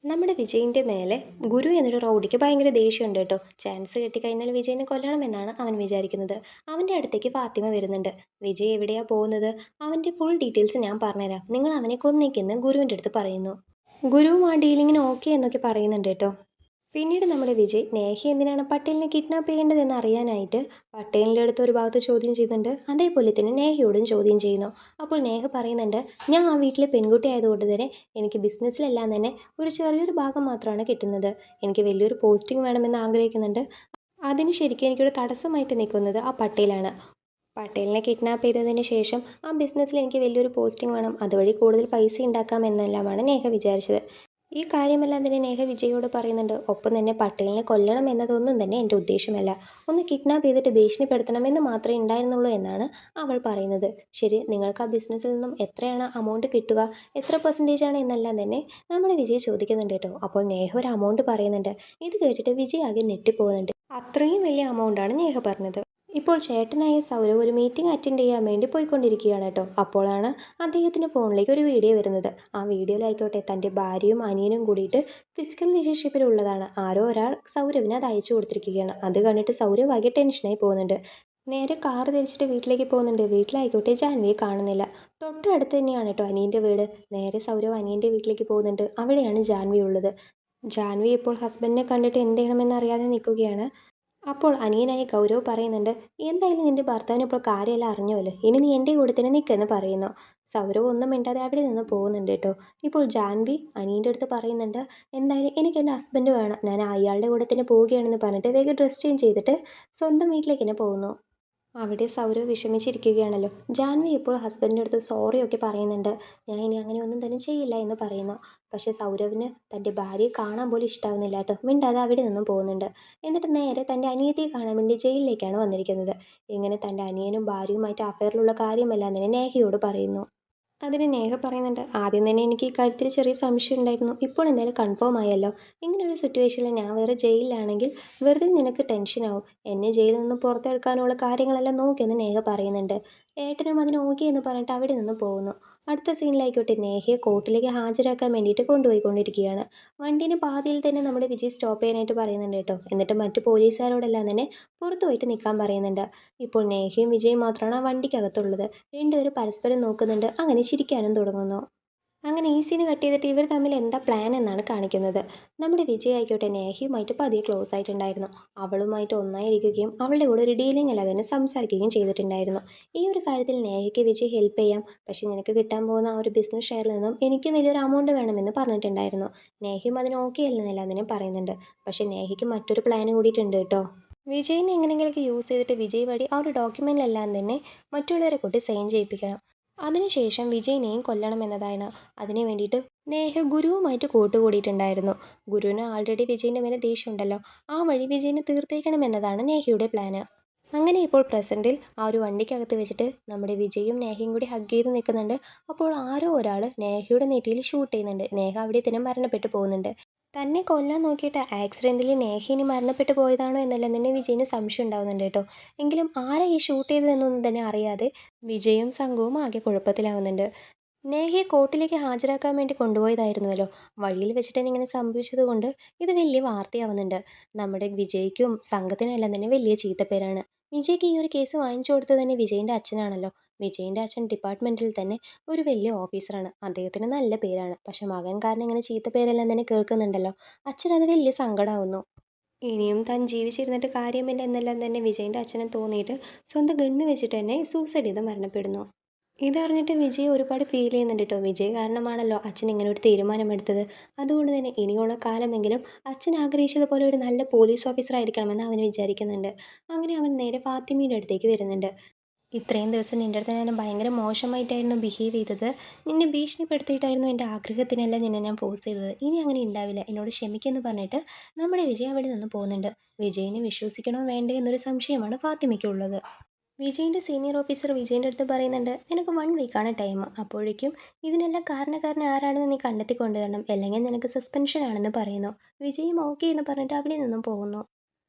നമ്മുടെ വിജയിൻ്റെ മേലെ ഗുരു എന്നൊരു റൗഡിക്ക് ഭയങ്കര ദേഷ്യമുണ്ട് കേട്ടോ. ചാൻസ് കിട്ടിക്കഴിഞ്ഞാൽ വിജയിനെ കൊല്ലണമെന്നാണ് അവൻ വിചാരിക്കുന്നത്. അവൻ്റെ അടുത്തേക്ക് ഫാത്തിമ വരുന്നുണ്ട്. വിജയ് എവിടെയാ പോകുന്നത്, അവൻ്റെ ഫുൾ ഡീറ്റെയിൽസ് ഞാൻ പറഞ്ഞുതരാം, നിങ്ങൾ അവനെ കൊന്നേക്കെന്ന് ഗുരുവിൻ്റെ അടുത്ത് പറയുന്നു. ഗുരുവും ആ ഡീലിങ്ങിന് ഓക്കെ എന്നൊക്കെ പറയുന്നുണ്ട് കേട്ടോ. പിന്നീട് നമ്മുടെ വിജയ് നേഹയെ എന്തിനാണ് പട്ടേലിനെ കിഡ്നാപ്പ് ചെയ്യേണ്ടതെന്ന് അറിയാനായിട്ട് പട്ടേലിൻ്റെ അടുത്ത് ഒരു ഭാഗത്ത് ചോദ്യം ചെയ്യുന്നുണ്ട്. അതേപോലെ തന്നെ നേഹയോടും ചോദ്യം ചെയ്യുന്നു. അപ്പോൾ നേഹ പറയുന്നുണ്ട്, ഞാൻ ആ വീട്ടിലെ പെൺകുട്ടി ആയതുകൊണ്ട് തന്നെ എനിക്ക് ബിസിനസ്സിലെല്ലാം തന്നെ ഒരു ചെറിയൊരു ഭാഗം മാത്രമാണ് കിട്ടുന്നത്. എനിക്ക് വലിയൊരു പോസ്റ്റിംഗ് വേണമെന്ന് ആഗ്രഹിക്കുന്നുണ്ട്. അതിന് ശരിക്കും എനിക്കൊരു തടസ്സമായിട്ട് നിൽക്കുന്നത് ആ പട്ടേലാണ്. പട്ടേലിനെ കിഡ്നാപ്പ് ചെയ്തതിന് ശേഷം ആ ബിസിനസ്സിൽ എനിക്ക് വലിയൊരു പോസ്റ്റിംഗ് വേണം, അതുവഴി കൂടുതൽ പൈസ ഉണ്ടാക്കാം എന്നെല്ലാമാണ് നേഹ വിചാരിച്ചത്. ഈ കാര്യമെല്ലാം തന്നെ നേഹ വിജയോട് പറയുന്നുണ്ട്. ഒപ്പം തന്നെ പട്ടേലിനെ കൊല്ലണം എന്നതൊന്നും തന്നെ എൻ്റെ ഉദ്ദേശമല്ല, ഒന്ന് കിഡ്നാപ്പ് ചെയ്തിട്ട് ഭീഷണിപ്പെടുത്തണമെന്ന് മാത്രമേ ഉണ്ടായിരുന്നുള്ളൂ എന്നാണ് അവൾ പറയുന്നത്. ശരി, നിങ്ങൾക്ക് ആ ബിസിനസ്സിൽ നിന്നും എത്രയാണ് അമൗണ്ട് കിട്ടുക, എത്ര പെർസെൻറ്റേജ് ആണ് എന്നെല്ലാം തന്നെ നമ്മുടെ വിജയ് ചോദിക്കുന്നുണ്ട് കേട്ടോ. അപ്പോൾ നേഹ ഒരു അമൗണ്ട് പറയുന്നുണ്ട്. ഇത് കേട്ടിട്ട് വിജയ് ആകെ ഞെട്ടിപ്പോകുന്നുണ്ട്. അത്രയും വലിയ അമൗണ്ടാണ് നേഹ പറഞ്ഞത്. ഇപ്പോൾ ചേട്ടനായ സൗരവ് ഒരു മീറ്റിംഗ് അറ്റൻഡ് ചെയ്യാൻ വേണ്ടി പോയിക്കൊണ്ടിരിക്കുകയാണ് കേട്ടോ. അപ്പോഴാണ് അദ്ദേഹത്തിൻ്റെ ഫോണിലേക്ക് ഒരു വീഡിയോ വരുന്നത്. ആ വീഡിയോയിലായിക്കോട്ടെ തൻ്റെ ഭാര്യയും അനിയനും കൂടിയിട്ട് ഫിസിക്കൽ റിലേഷൻഷിപ്പിലുള്ളതാണ്. ആരോ ഒരാൾ സൗരവിന് അത് അയച്ചു കൊടുത്തിരിക്കുകയാണ്. അത് കണ്ടിട്ട് സൗരവ് ആകെ ടെൻഷനായി പോകുന്നുണ്ട്. നേരെ കാറ് തിരിച്ചിട്ട് വീട്ടിലേക്ക് പോകുന്നുണ്ട്. വീട്ടിലായിക്കോട്ടെ ജാൻവിയെ കാണുന്നില്ല. തൊട്ടടുത്ത് തന്നെയാണ് കേട്ടോ അനിയൻ്റെ വീട്. നേരെ സൗരവ് അനിയൻ്റെ വീട്ടിലേക്ക് പോകുന്നുണ്ട്. അവിടെയാണ് ജാൻവി ഉള്ളത്. ജാൻവി ഇപ്പോൾ ഹസ്ബൻഡിനെ കണ്ടിട്ട് എന്ത് ചെയ്യണമെന്നറിയാതെ നിൽക്കുകയാണ്. അപ്പോൾ അനിയനായ ഗൗരവ് പറയുന്നുണ്ട്, എന്തായാലും നിന്റെ ഭർത്താവിന് ഇപ്പോൾ കാര്യമെല്ലാം അറിഞ്ഞുവല്ലോ, ഇനി നീ എൻ്റെ കൂടെ തന്നെ നിൽക്കുമെന്ന് പറയുന്നു. സൗരവ് ഒന്നും മിണ്ടാതെ അവിടെ നിന്ന് പോകുന്നുണ്ട് കേട്ടോ. ഇപ്പോൾ ജാൻവി അനിയൻ്റെ അടുത്ത് പറയുന്നുണ്ട്, എന്തായാലും എനിക്ക് എൻ്റെ ഹസ്ബൻഡ് വേണം, ഞാൻ അയാളുടെ കൂടെ തന്നെ പോവുകയാണെന്ന് പറഞ്ഞിട്ട് വേഗം ഡ്രസ് ചേഞ്ച് ചെയ്തിട്ട് സ്വന്തം വീട്ടിലേക്ക് തന്നെ പോകുന്നു. അവിടെ സൗരവ് വിഷമിച്ചിരിക്കുകയാണല്ലോ. ജാൻവി ഇപ്പോൾ ഹസ്ബൻഡിൻ്റെ അടുത്ത് സോറിയൊക്കെ പറയുന്നുണ്ട്. ഞാൻ ഇനി അങ്ങനെ ഒന്നും തന്നെ ചെയ്യില്ല എന്ന് പറയുന്നു. പക്ഷേ സൗരവിന് തൻ്റെ ഭാര്യയെ കാണാൻ പോലും ഇഷ്ടാവുന്നില്ല കേട്ടോ. മിണ്ടാതെ അവിടെ നിന്നും പോകുന്നുണ്ട്. എന്നിട്ട് നേരെ തൻ്റെ അനിയത്തിയെ കാണാൻ വേണ്ടി ജയിലിലേക്കാണ് വന്നിരിക്കുന്നത്. ഇങ്ങനെ തൻ്റെ അനിയനും ഭാര്യയുമായിട്ട് അഫെയറിലുള്ള കാര്യമെല്ലാം തന്നെ നേഹയോട് പറയുന്നു. അതിന് നേഹ പറയുന്നുണ്ട്, ആദ്യം തന്നെ എനിക്ക് ഈ കാര്യത്തിൽ ചെറിയ സംശയം ഉണ്ടായിരുന്നു, ഇപ്പോൾ എന്തായാലും കൺഫേം ആയല്ലോ. ഇങ്ങനൊരു സിറ്റുവേഷനിൽ ഞാൻ വേറെ ജയിലിലാണെങ്കിൽ വെറുതെ നിനക്ക് ടെൻഷനാവും. എന്നെ ജയിലിൽ നിന്ന് പുറത്തെടുക്കാനുള്ള കാര്യങ്ങളെല്ലാം നോക്കിയെന്ന് നേഹ പറയുന്നുണ്ട്. ഏട്ടനും അതിന് ഓക്കെ എന്ന് പറഞ്ഞിട്ട് അവിടെ നിന്ന് പോകുന്നു. അടുത്ത സീനിലായിക്കോട്ടെ നേഹയെ കോർട്ടിലേക്ക് ഹാജരാക്കാൻ വേണ്ടിയിട്ട് കൊണ്ടുപോയിക്കൊണ്ടിരിക്കുകയാണ്. വണ്ടീൻ്റെ പാതിയിൽ തന്നെ നമ്മുടെ വിജയ് സ്റ്റോപ്പ് ചെയ്യാനായിട്ട് പറയുന്നുണ്ട് കേട്ടോ. എന്നിട്ട് മറ്റു പോലീസുകാരോടെല്ലാം തന്നെ പുറത്തു പോയിട്ട് നിൽക്കാൻ പറയുന്നുണ്ട്. ഇപ്പോൾ നേഹയും വിജയും മാത്രമാണ് ആ വണ്ടിക്കകത്തുള്ളത്. രണ്ടുപേരും പരസ്പരം നോക്കുന്നുണ്ട്. അങ്ങനെ ചിരിക്കാനും തുടങ്ങുന്നു. അങ്ങനെ ഈ സീന് കട്ട് ചെയ്തിട്ട് ഇവർ തമ്മിൽ എന്താ പ്ലാൻ എന്നാണ് കാണിക്കുന്നത്. നമ്മുടെ വിജയ് ആയിക്കോട്ടെ നേഹയുമായിട്ട് പതിയെ ക്ലോസ് ആയിട്ടുണ്ടായിരുന്നു. അവളുമായിട്ട് ഒന്നായിരിക്കുകയും അവളുടെ കൂടെ ഒരു ഡീലിംഗ് അല്ലാതെ തന്നെ സംസാരിക്കുകയും ചെയ്തിട്ടുണ്ടായിരുന്നു. ഈ ഒരു കാര്യത്തിൽ നേഹയ്ക്ക് വിജയ് ഹെൽപ്പ് ചെയ്യാം, പക്ഷേ നിനക്ക് കിട്ടാൻ പോകുന്ന ആ ഒരു ബിസിനസ് ഷെയറിൽ നിന്നും എനിക്ക് വലിയൊരു എമൗണ്ട് വേണമെന്ന് പറഞ്ഞിട്ടുണ്ടായിരുന്നു. നേഹയും അതിന് ഓക്കെ അല്ലെന്നെല്ലാം തന്നെ പറയുന്നുണ്ട്. പക്ഷേ നേഹയ്ക്ക് മറ്റൊരു പ്ലാൻ കൂടിയിട്ടുണ്ട് കേട്ടോ. വിജയിനെ എങ്ങനെയെങ്കിലുമൊക്കെ യൂസ് ചെയ്തിട്ട് വിജയ് വഴി ആ ഒരു ഡോക്യുമെൻ്റിലെല്ലാം തന്നെ മറ്റുള്ളവരെ കൂട്ടി സൈൻ ചെയ്യിപ്പിക്കണം. അതിനുശേഷം വിജയിനെയും കൊല്ലണം എന്നതാണ്. അതിനു വേണ്ടിയിട്ട് നേഹ ഗുരുവുമായിട്ട് കൂട്ടുകൂടിയിട്ടുണ്ടായിരുന്നു. ഗുരുവിന് ആൾറെഡി വിജയിൻ്റെ മേലെ ദേഷ്യമുണ്ടല്ലോ. ആ വഴി വിജയിനെ തീർത്തേക്കണം എന്നതാണ് നേഹയുടെ പ്ലാന്. അങ്ങനെ ഇപ്പോൾ പ്രസൻറ്റിൽ ആ ഒരു വണ്ടിക്കകത്ത് വെച്ചിട്ട് നമ്മുടെ വിജയും നേഹയും കൂടി ഹഗ് ചെയ്ത് നിൽക്കുന്നുണ്ട്. അപ്പോൾ ആരോ ഒരാൾ നേഹയുടെ നെറ്റിയിൽ ഷൂട്ട് ചെയ്യുന്നുണ്ട്. നേഹ അവിടെ തന്നെ മരണപ്പെട്ടു പോകുന്നുണ്ട്. തന്നെ കൊല്ലാൻ നോക്കിയിട്ട് ആക്സിഡൻ്റലി നേഹ ഇനി മരണപ്പെട്ടു പോയതാണോ എന്നെല്ലാം തന്നെ വിജയിന് സംശയം ഉണ്ടാവുന്നുണ്ട് കേട്ടോ. എങ്കിലും ആരാ ഈ ഷൂട്ട് ചെയ്തതെന്നൊന്നും തന്നെ അറിയാതെ വിജയും സംഘവും ആകെ കുഴപ്പത്തിലാവുന്നുണ്ട്. നേഹയെ കോർട്ടിലേക്ക് ഹാജരാക്കാൻ വേണ്ടി കൊണ്ടുപോയതായിരുന്നുവല്ലോ. വഴിയിൽ വെച്ചിട്ട് തന്നെ ഇങ്ങനെ സംഭവിച്ചത് കൊണ്ട് ഇത് വലിയ വാർത്തയാവുന്നുണ്ട്. നമ്മുടെ വിജയ്ക്കും സംഘത്തിനും എല്ലാം തന്നെ വലിയ ചീത്തപ്പേരാണ്. വിജയ്ക്ക് ഈ ഒരു കേസ് വാങ്ങിച്ചു കൊടുത്തത് തന്നെ വിജയിൻ്റെ അച്ഛനാണല്ലോ. വിജയിൻ്റെ അച്ഛൻ ഡിപ്പാർട്ട്മെൻറ്റിൽ തന്നെ ഒരു വലിയ ഓഫീസറാണ്. അദ്ദേഹത്തിന് നല്ല പേരാണ്. പക്ഷെ മകൻ കാരണം ഇങ്ങനെ ചീത്തപ്പേരെല്ലാം തന്നെ കേൾക്കുന്നുണ്ടല്ലോ. അച്ഛനത് വലിയ സങ്കടമാവുന്നു. ഇനിയും താൻ ജീവിച്ചിരുന്നിട്ട് കാര്യമില്ല എന്നെല്ലാം തന്നെ വിജയിൻ്റെ അച്ഛന് തോന്നിയിട്ട് സ്വന്തം ഗണ്ണ് വെച്ചിട്ട് തന്നെ സൂസൈഡ് ചെയ്ത് മരണപ്പെടുന്നു. ഇതറിഞ്ഞിട്ട് വിജയ് ഒരുപാട് ഫീൽ ചെയ്യുന്നുണ്ട് കേട്ടോ. വിജയ് കാരണമാണല്ലോ അച്ഛൻ ഇങ്ങനെ ഒരു തീരുമാനമെടുത്തത്. അതുകൊണ്ട് തന്നെ ഇനിയുള്ള കാലമെങ്കിലും അച്ഛൻ ആഗ്രഹിച്ചതുപോലെ ഒരു നല്ല പോലീസ് ഓഫീസർ ആയിരിക്കണമെന്ന് അവൻ വിചാരിക്കുന്നുണ്ട്. അങ്ങനെ അവൻ നേരെ ഫാത്തിമയുടെ അടുത്തേക്ക് വരുന്നുണ്ട്. ഇത്രയും ദിവസം നിൻ്റെ അടുത്ത് ഞാൻ ഭയങ്കര മോശമായിട്ടായിരുന്നു ബിഹേവ് ചെയ്തത്. നിന്നെ ഭീഷണിപ്പെടുത്തിയിട്ടായിരുന്നു എൻ്റെ ആഗ്രഹത്തിനെല്ലാം നിന്നെ ഞാൻ ഫോഴ്സ് ചെയ്തത്. ഇനി അങ്ങനെ ഉണ്ടാവില്ല. എന്നോട് ക്ഷമിക്കുമെന്ന് പറഞ്ഞിട്ട് നമ്മുടെ വിജയ് അവിടെ നിന്ന് പോകുന്നുണ്ട്. വിജയിനെ വിശ്വസിക്കണോ വേണ്ടേ എന്നൊരു സംശയമാണ് ഫാത്തിമയ്ക്കുള്ളത്. വിജയിൻ്റെ സീനിയർ ഓഫീസർ വിജയിൻ്റെ അടുത്ത് പറയുന്നുണ്ട്, നിനക്ക് 1 വീക്കാണ് ടൈം. അപ്പോഴേക്കും ഇതിനെല്ലാം കാരണക്കാരൻ ആരാണെന്ന് നീ കണ്ടെത്തി കൊണ്ടുവരണം. അല്ലെങ്കിൽ നിനക്ക് സസ്പെൻഷൻ ആണെന്ന് പറയുന്നു. വിജയും ഓക്കെ എന്ന് പറഞ്ഞിട്ട് അവിടെ നിന്നും പോകുന്നു.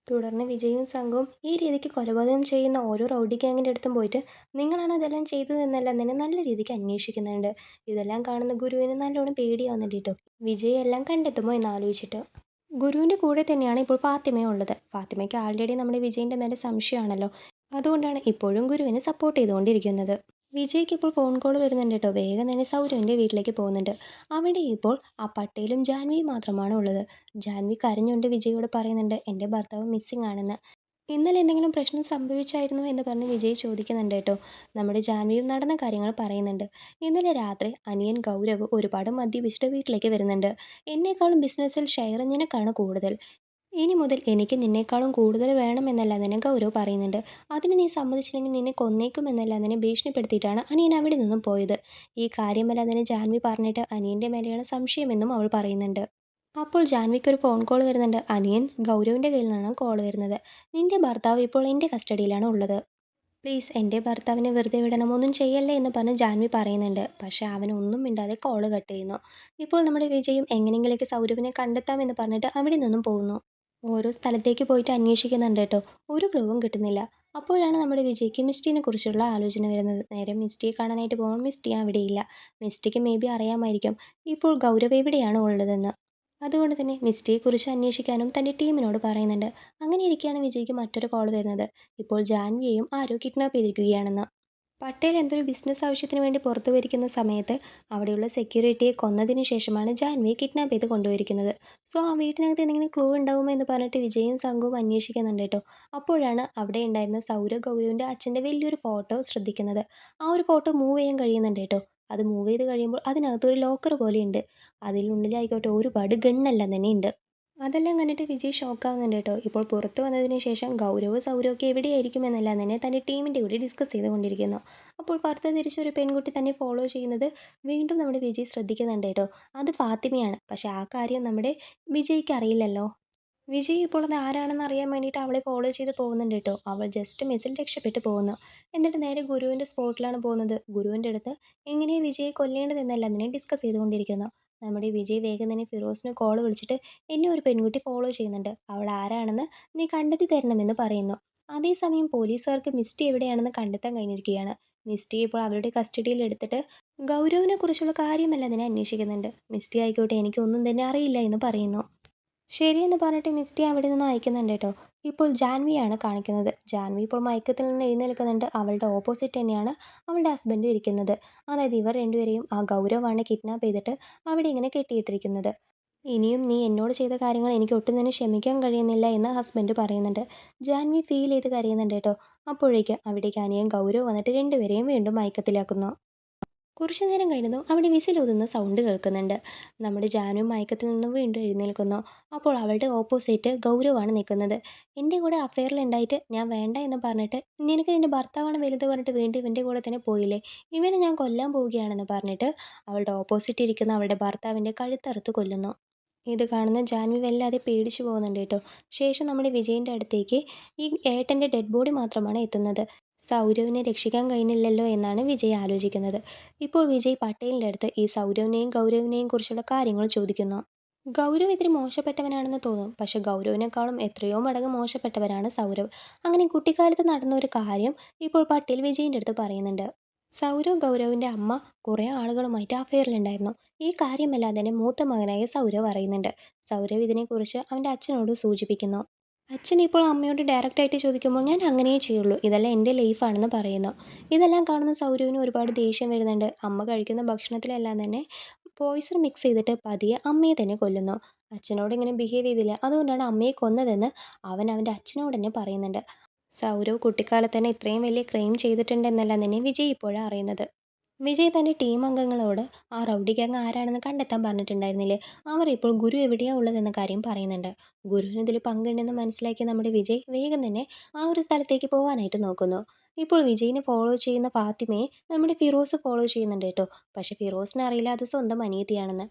തുടർന്ന് വിജയും സംഘവും ഈ രീതിക്ക് കൊലപാതകം ചെയ്യുന്ന ഓരോ റൗഡി ഗ്യാങ്ങിൻ്റെ അടുത്തും പോയിട്ട് നിങ്ങളാണോ ഇതെല്ലാം ചെയ്തതെന്നെല്ലാം തന്നെ നല്ല രീതിക്ക് അന്വേഷിക്കുന്നുണ്ട്. ഇതെല്ലാം കാണുന്ന ഗുരുവിന് നല്ലോണം പേടിയാവുന്നുണ്ട് കേട്ടോ. വിജയ് എല്ലാം കണ്ടെത്തുമോ എന്ന് ആലോചിച്ചിട്ട്. ഗുരുവിൻ്റെ കൂടെ തന്നെയാണ് ഇപ്പോൾ ഫാത്തിമയും ഉള്ളത്. ഫാത്തിമയ്ക്ക് ആൾറെഡി നമ്മുടെ വിജയിൻ്റെ മേലെ സംശയമാണല്ലോ. അതുകൊണ്ടാണ് ഇപ്പോഴും ഗുരുവിനെ സപ്പോർട്ട് ചെയ്തുകൊണ്ടിരിക്കുന്നത്. വിജയ്ക്ക് ഇപ്പോൾ ഫോൺ കോൾ വരുന്നുണ്ട് കേട്ടോ. വേഗം തന്നെ സൗരവിൻ്റെ വീട്ടിലേക്ക് പോകുന്നുണ്ട്. അവിടെ ഇപ്പോൾ ആ പട്ടേലും ജാൻവിയും മാത്രമാണ് ഉള്ളത്. ജാൻവി കരഞ്ഞുകൊണ്ട് വിജയോട് പറയുന്നുണ്ട്, എൻ്റെ ഭർത്താവ് മിസ്സിംഗ് ആണെന്ന്. ഇന്നലെ എന്തെങ്കിലും പ്രശ്നം സംഭവിച്ചായിരുന്നോ എന്ന് പറഞ്ഞ് വിജയ് ചോദിക്കുന്നുണ്ട് കേട്ടോ. നമ്മുടെ ജാൻവിയും നടന്ന കാര്യങ്ങൾ പറയുന്നുണ്ട്. ഇന്നലെ രാത്രി അനിയൻ ഗൗരവ് ഒരുപാട് മദ്യപിച്ചിട്ട് വീട്ടിലേക്ക് വരുന്നുണ്ട്. എന്നേക്കാളും ബിസിനസ്സിൽ ഷെയർ നിനക്കാണ് കൂടുതൽ. ഇനി മുതൽ എനിക്ക് നിന്നേക്കാളും കൂടുതൽ വേണമെന്നെല്ലാം തന്നെ ഗൗരവ് പറയുന്നുണ്ട്. അതിന് നീ സമ്മതിച്ചില്ലെങ്കിൽ നിന്നെ കൊന്നേക്കുമെന്നെല്ലാം തന്നെ ഭീഷണിപ്പെടുത്തിയിട്ടാണ് അനിയൻ അവിടെ നിന്നും പോയത്. ഈ കാര്യമെല്ലാം തന്നെ ജാൻവി പറഞ്ഞിട്ട് അനിയൻ്റെ മേലെയാണ് സംശയമെന്നും അവൾ പറയുന്നുണ്ട്. അപ്പോൾ ജാൻവിക്ക് ഒരു ഫോൺ കോൾ വരുന്നുണ്ട്. അനിയൻ ഗൗരവിൻ്റെ കയ്യിൽ നിന്നാണ് കോൾ വരുന്നത്. നിന്റെ ഭർത്താവ് ഇപ്പോൾ എൻ്റെ കസ്റ്റഡിയിലാണ് ഉള്ളത്. പ്ലീസ് എൻ്റെ ഭർത്താവിനെ വെറുതെ വിടണം, ഒന്നും ചെയ്യല്ലേ എന്ന് പറഞ്ഞ് ജാൻവി പറയുന്നുണ്ട്. പക്ഷേ അവനൊന്നും മിണ്ടാതെ കോള് കട്ട് ചെയ്യുന്നു. ഇപ്പോൾ നമ്മുടെ വിജയും എങ്ങനെയെങ്കിലേക്ക് സൗരഭിനെ കണ്ടെത്താമെന്ന് പറഞ്ഞിട്ട് അവിടെ നിന്നും പോകുന്നു. ഓരോ സ്ഥലത്തേക്ക് പോയിട്ട് അന്വേഷിക്കുന്നുണ്ട് കേട്ടോ. ഒരു ക്ലൂവും കിട്ടുന്നില്ല. അപ്പോഴാണ് നമ്മുടെ വിജയ്ക്ക് മിസ്റ്റിനെ കുറിച്ചുള്ള ആലോചന വരുന്നത്. നേരെ മിസ്റ്റിയെ കാണാനായിട്ട് പോകുമ്പോൾ മിസ്റ്റി അവിടെയില്ല. മിസ്റ്റിക്ക് മേ ബി അറിയാമായിരിക്കും ഇപ്പോൾ ഗൗരവ് എവിടെയാണ് ഉള്ളതെന്ന്. അതുകൊണ്ട് തന്നെ മിസ്റ്റിയെക്കുറിച്ച് അന്വേഷിക്കാനും തൻ്റെ ടീമിനോട് പറയുന്നുണ്ട്. അങ്ങനെ ഇരിക്കെയാണ് വിജയ്ക്ക് മറ്റൊരു കോൾ വരുന്നത്. ഇപ്പോൾ ജാൻവിയെയും ആരോ കിഡ്നാപ്പ് ചെയ്തിരിക്കുകയാണെന്ന്. പട്ടേൽ എന്തൊരു ബിസിനസ് ആവശ്യത്തിന് വേണ്ടി പുറത്തു പോയിരിക്കുന്ന സമയത്ത് അവിടെയുള്ള സെക്യൂരിറ്റിയെ കൊന്നതിന് ശേഷമാണ് ജാൻവിയെ കിഡ്നാപ്പ് ചെയ്ത് കൊണ്ടുപോയിരിക്കുന്നത്. സോ ആ വീട്ടിനകത്ത് എന്തെങ്കിലും ക്ലൂ ഉണ്ടാവുമോ എന്ന് പറഞ്ഞിട്ട് വിജയും സംഘവും അന്വേഷിക്കുന്നുണ്ട് കേട്ടോ. അപ്പോഴാണ് അവിടെ ഉണ്ടായിരുന്ന സൗരവ് ഗൗരവിൻ്റെ അച്ഛൻ്റെ വലിയൊരു ഫോട്ടോ ശ്രദ്ധിക്കുന്നത്. ആ ഒരു ഫോട്ടോ മൂവ് ചെയ്യാൻ കഴിയുന്നുണ്ട് കേട്ടോ. അത് മൂവ് ചെയ്ത് കഴിയുമ്പോൾ അതിനകത്ത് ഒരു ലോക്കർ പോലെയുണ്ട്. അതിനുള്ളിലായിക്കോട്ടെ ഒരുപാട് ഗണ്ണെല്ലാം തന്നെ ഉണ്ട്. അതെല്ലാം കണ്ടിട്ട് വിജയ് ഷോക്കാവുന്നുണ്ട് കേട്ടോ. ഇപ്പോൾ പുറത്തു വന്നതിന് ശേഷം ഗൗരവ് സൗരവൊക്കെ എവിടെയായിരിക്കുമെന്നെല്ലാം തന്നെ തൻ്റെ ടീമിൻ്റെ കൂടി ഡിസ്കസ് ചെയ്തുകൊണ്ടിരിക്കുന്നു. അപ്പോൾ പുറത്ത് തിരിച്ചൊരു പെൺകുട്ടി തന്നെ ഫോളോ ചെയ്യുന്നത് വീണ്ടും നമ്മുടെ വിജയ് ശ്രദ്ധിക്കുന്നുണ്ട് കേട്ടോ. അത് ഫാത്തിമയാണ്. പക്ഷേ ആ കാര്യം നമ്മുടെ വിജയ്ക്ക് അറിയില്ലല്ലോ. വിജയ് ഇപ്പോൾ അത് ആരാണെന്ന് അറിയാൻ വേണ്ടിയിട്ട് അവളെ ഫോളോ ചെയ്ത് പോകുന്നുണ്ട് കേട്ടോ. അവൾ ജസ്റ്റ് മിസ്സിൽ രക്ഷപ്പെട്ടു പോകുന്നു. എന്നിട്ട് നേരെ ഗുരുവിൻ്റെ സ്പോട്ടിലാണ് പോകുന്നത്. ഗുരുവിൻ്റെ അടുത്ത് എങ്ങനെ വിജയെ കൊല്ലേണ്ടതെന്നെല്ലാം തന്നെ ഡിസ്കസ് ചെയ്തുകൊണ്ടിരിക്കുന്നു. നമ്മുടെ വിജയ് വേഗം തന്നെ ഫിറോസിന് കോൾ വിളിച്ചിട്ട് എന്നെ ഒരു പെൺകുട്ടി ഫോളോ ചെയ്യുന്നുണ്ട്. അവൾ ആരാണെന്ന് നീ കണ്ടെത്തി തരണമെന്ന് പറയുന്നു. അതേസമയം പോലീസുകാർക്ക് മിസ്റ്റി എവിടെയാണെന്ന് കണ്ടെത്താൻ കഴിഞ്ഞിരിക്കുകയാണ്. മിസ്റ്റി ഇപ്പോൾ അവരുടെ കസ്റ്റഡിയിൽ എടുത്തിട്ട് ഗൗരവിനെ കുറിച്ചുള്ള കാര്യമെല്ലാം തന്നെ അന്വേഷിക്കുന്നുണ്ട്. മിസ്റ്റി ആയിക്കോട്ടെ എനിക്കൊന്നും തന്നെ അറിയില്ല എന്ന് പറയുന്നു. ശരിയെന്ന് പറഞ്ഞിട്ട് മിസ്റ്റി അവിടെ നിന്ന് അയക്കുന്നുണ്ട് കേട്ടോ. ഇപ്പോൾ ജാൻവിയാണ് കാണിക്കുന്നത്. ജാൻവി ഇപ്പോൾ മയക്കത്തിൽ നിന്ന് എഴുന്നേൽക്കുന്നുണ്ട്. അവളുടെ ഓപ്പോസിറ്റ് തന്നെയാണ് അവളുടെ ഹസ്ബൻഡും ഇരിക്കുന്നത്. അതായത് ഇവർ രണ്ടുപേരെയും ആ ഗൗരവാണ് കിഡ്നാപ്പ് ചെയ്തിട്ട് അവിടെ ഇങ്ങനെ കെട്ടിയിട്ടിരിക്കുന്നത്. ഇനിയും നീ എന്നോട് ചെയ്ത കാര്യങ്ങൾ എനിക്ക് ഒട്ടും തന്നെ ക്ഷമിക്കാൻ കഴിയുന്നില്ല എന്ന് ഹസ്ബൻഡ് പറയുന്നുണ്ട്. ജാൻവി ഫീൽ ചെയ്ത് കരയുന്നുണ്ട് കേട്ടോ. അപ്പോഴേക്ക് അവിടേക്ക് അനിയൻ ഗൗരവ് വന്നിട്ട് രണ്ടുപേരെയും വീണ്ടും മയക്കത്തിലാക്കുന്നു. കുറച്ചു നേരം കഴിഞ്ഞതും അവിടെ വിസിലൂതുന്ന സൗണ്ട് കേൾക്കുന്നുണ്ട്. നമ്മുടെ ജാനു മയക്കത്തിൽ നിന്നും വീണ്ടും എഴുന്നേൽക്കുന്നു. അപ്പോൾ അവളുടെ ഓപ്പോസിറ്റ് ഗൗരവാണ് നിൽക്കുന്നത്. എൻ്റെ കൂടെ അഫെയറിൽ ഉണ്ടായിട്ട് ഞാൻ വേണ്ട എന്ന് പറഞ്ഞിട്ട് നിനക്ക് നിൻ്റെ ഭർത്താവാണ് വലുത് പറഞ്ഞിട്ട് വീണ്ടും ഇവൻ്റെ കൂടെ തന്നെ പോയില്ലേ, ഇവനെ ഞാൻ കൊല്ലാൻ പോവുകയാണെന്ന് പറഞ്ഞിട്ട് അവളുടെ ഓപ്പോസിറ്റ് ഇരിക്കുന്ന അവളുടെ ഭർത്താവിൻ്റെ കഴുത്തറുത്ത് കൊല്ലുന്നു. ഇത് കാണുന്ന ജാൻവി വല്ലാതെ പേടിച്ചു പോകുന്നുണ്ട് കേട്ടോ. ശേഷം നമ്മുടെ വിജയിൻ്റെ അടുത്തേക്ക് ഈ ഏട്ടൻ്റെ ഡെഡ് ബോഡി മാത്രമാണ് എത്തുന്നത്. സൗരവിനെ രക്ഷിക്കാൻ കഴിഞ്ഞില്ലല്ലോ എന്നാണ് വിജയ് ആലോചിക്കുന്നത്. ഇപ്പോൾ വിജയ് പട്ടേലിൻ്റെ അടുത്ത് ഈ സൗരവിനെയും ഗൗരവിനെയും കുറിച്ചുള്ള കാര്യങ്ങൾ ചോദിക്കുന്നു. ഗൗരവ് ഇത്തിരി മോശപ്പെട്ടവനാണെന്ന് തോന്നും, പക്ഷെ ഗൗരവിനേക്കാളും എത്രയോ മടങ്ങ് മോശപ്പെട്ടവരാണ് സൗരവ്. അങ്ങനെ കുട്ടിക്കാലത്ത് നടന്ന ഒരു കാര്യം ഇപ്പോൾ പട്ടേൽ വിജയിൻ്റെ അടുത്ത് പറയുന്നുണ്ട്. സൗരവ് ഗൗരവിൻ്റെ അമ്മ കുറേ ആളുകളുമായിട്ട് അഫെയറിലുണ്ടായിരുന്നു. ഈ കാര്യമെല്ലാം തന്നെ മൂത്ത മകനായ സൗരവ് അറിയുന്നുണ്ട്. സൗരവ് ഇതിനെക്കുറിച്ച് അവൻ്റെ അച്ഛനോട് സൂചിപ്പിക്കുന്നു. അച്ഛൻ ഇപ്പോൾ അമ്മയോട് ഡയറക്റ്റായിട്ട് ചോദിക്കുമ്പോൾ ഞാൻ അങ്ങനെയേ ചെയ്യുള്ളൂ, ഇതെല്ലാം എൻ്റെ ലൈഫാണെന്ന് പറയുന്നു. ഇതെല്ലാം കാണുന്ന സൗരവിന് ഒരുപാട് ദേഷ്യം വരുന്നുണ്ട്. അമ്മ കഴിക്കുന്ന ഭക്ഷണത്തിലെല്ലാം തന്നെ പോയിസൺ മിക്സ് ചെയ്തിട്ട് പതിയെ അമ്മയെ തന്നെ കൊല്ലുന്നു. അച്ഛനോട് ഇങ്ങനെ ബിഹേവ് ചെയ്തില്ല, അതുകൊണ്ടാണ് അമ്മയെ കൊന്നതെന്ന് അവൻ അവൻ്റെ അച്ഛനോട് തന്നെ പറയുന്നുണ്ട്. സൗരവ് കുട്ടിക്കാലത്ത് തന്നെ ഇത്രയും വലിയ ക്രൈം ചെയ്തിട്ടുണ്ടെന്നെല്ലാം തന്നെ വിജയ് ഇപ്പോഴാണ് അറിയുന്നത്. വിജയ് തൻ്റെ ടീം അംഗങ്ങളോട് ആ റൗഡി ഗ്യാങ് ആരാണെന്ന് കണ്ടെത്താൻ പറഞ്ഞിട്ടുണ്ടായിരുന്നില്ലേ, അവർ ഇപ്പോൾ ഗുരു എവിടെയാണ് ഉള്ളതെന്ന കാര്യം പറയുന്നുണ്ട്. ഗുരുവിന് ഇതിൽ പങ്കുണ്ടെന്ന് മനസ്സിലാക്കിയ നമ്മുടെ വിജയ് വേഗം തന്നെ ആ ഒരു സ്ഥലത്തേക്ക് പോകാനായിട്ട് നോക്കുന്നു. ഇപ്പോൾ വിജയിനെ ഫോളോ ചെയ്യുന്ന ഫാത്തിമയെ നമ്മുടെ ഫിറോസ് ഫോളോ ചെയ്യുന്നുണ്ട് കേട്ടോ. പക്ഷെ ഫിറോസിന് അറിയില്ല അത് സ്വന്തം അനിയത്തിയാണെന്ന്.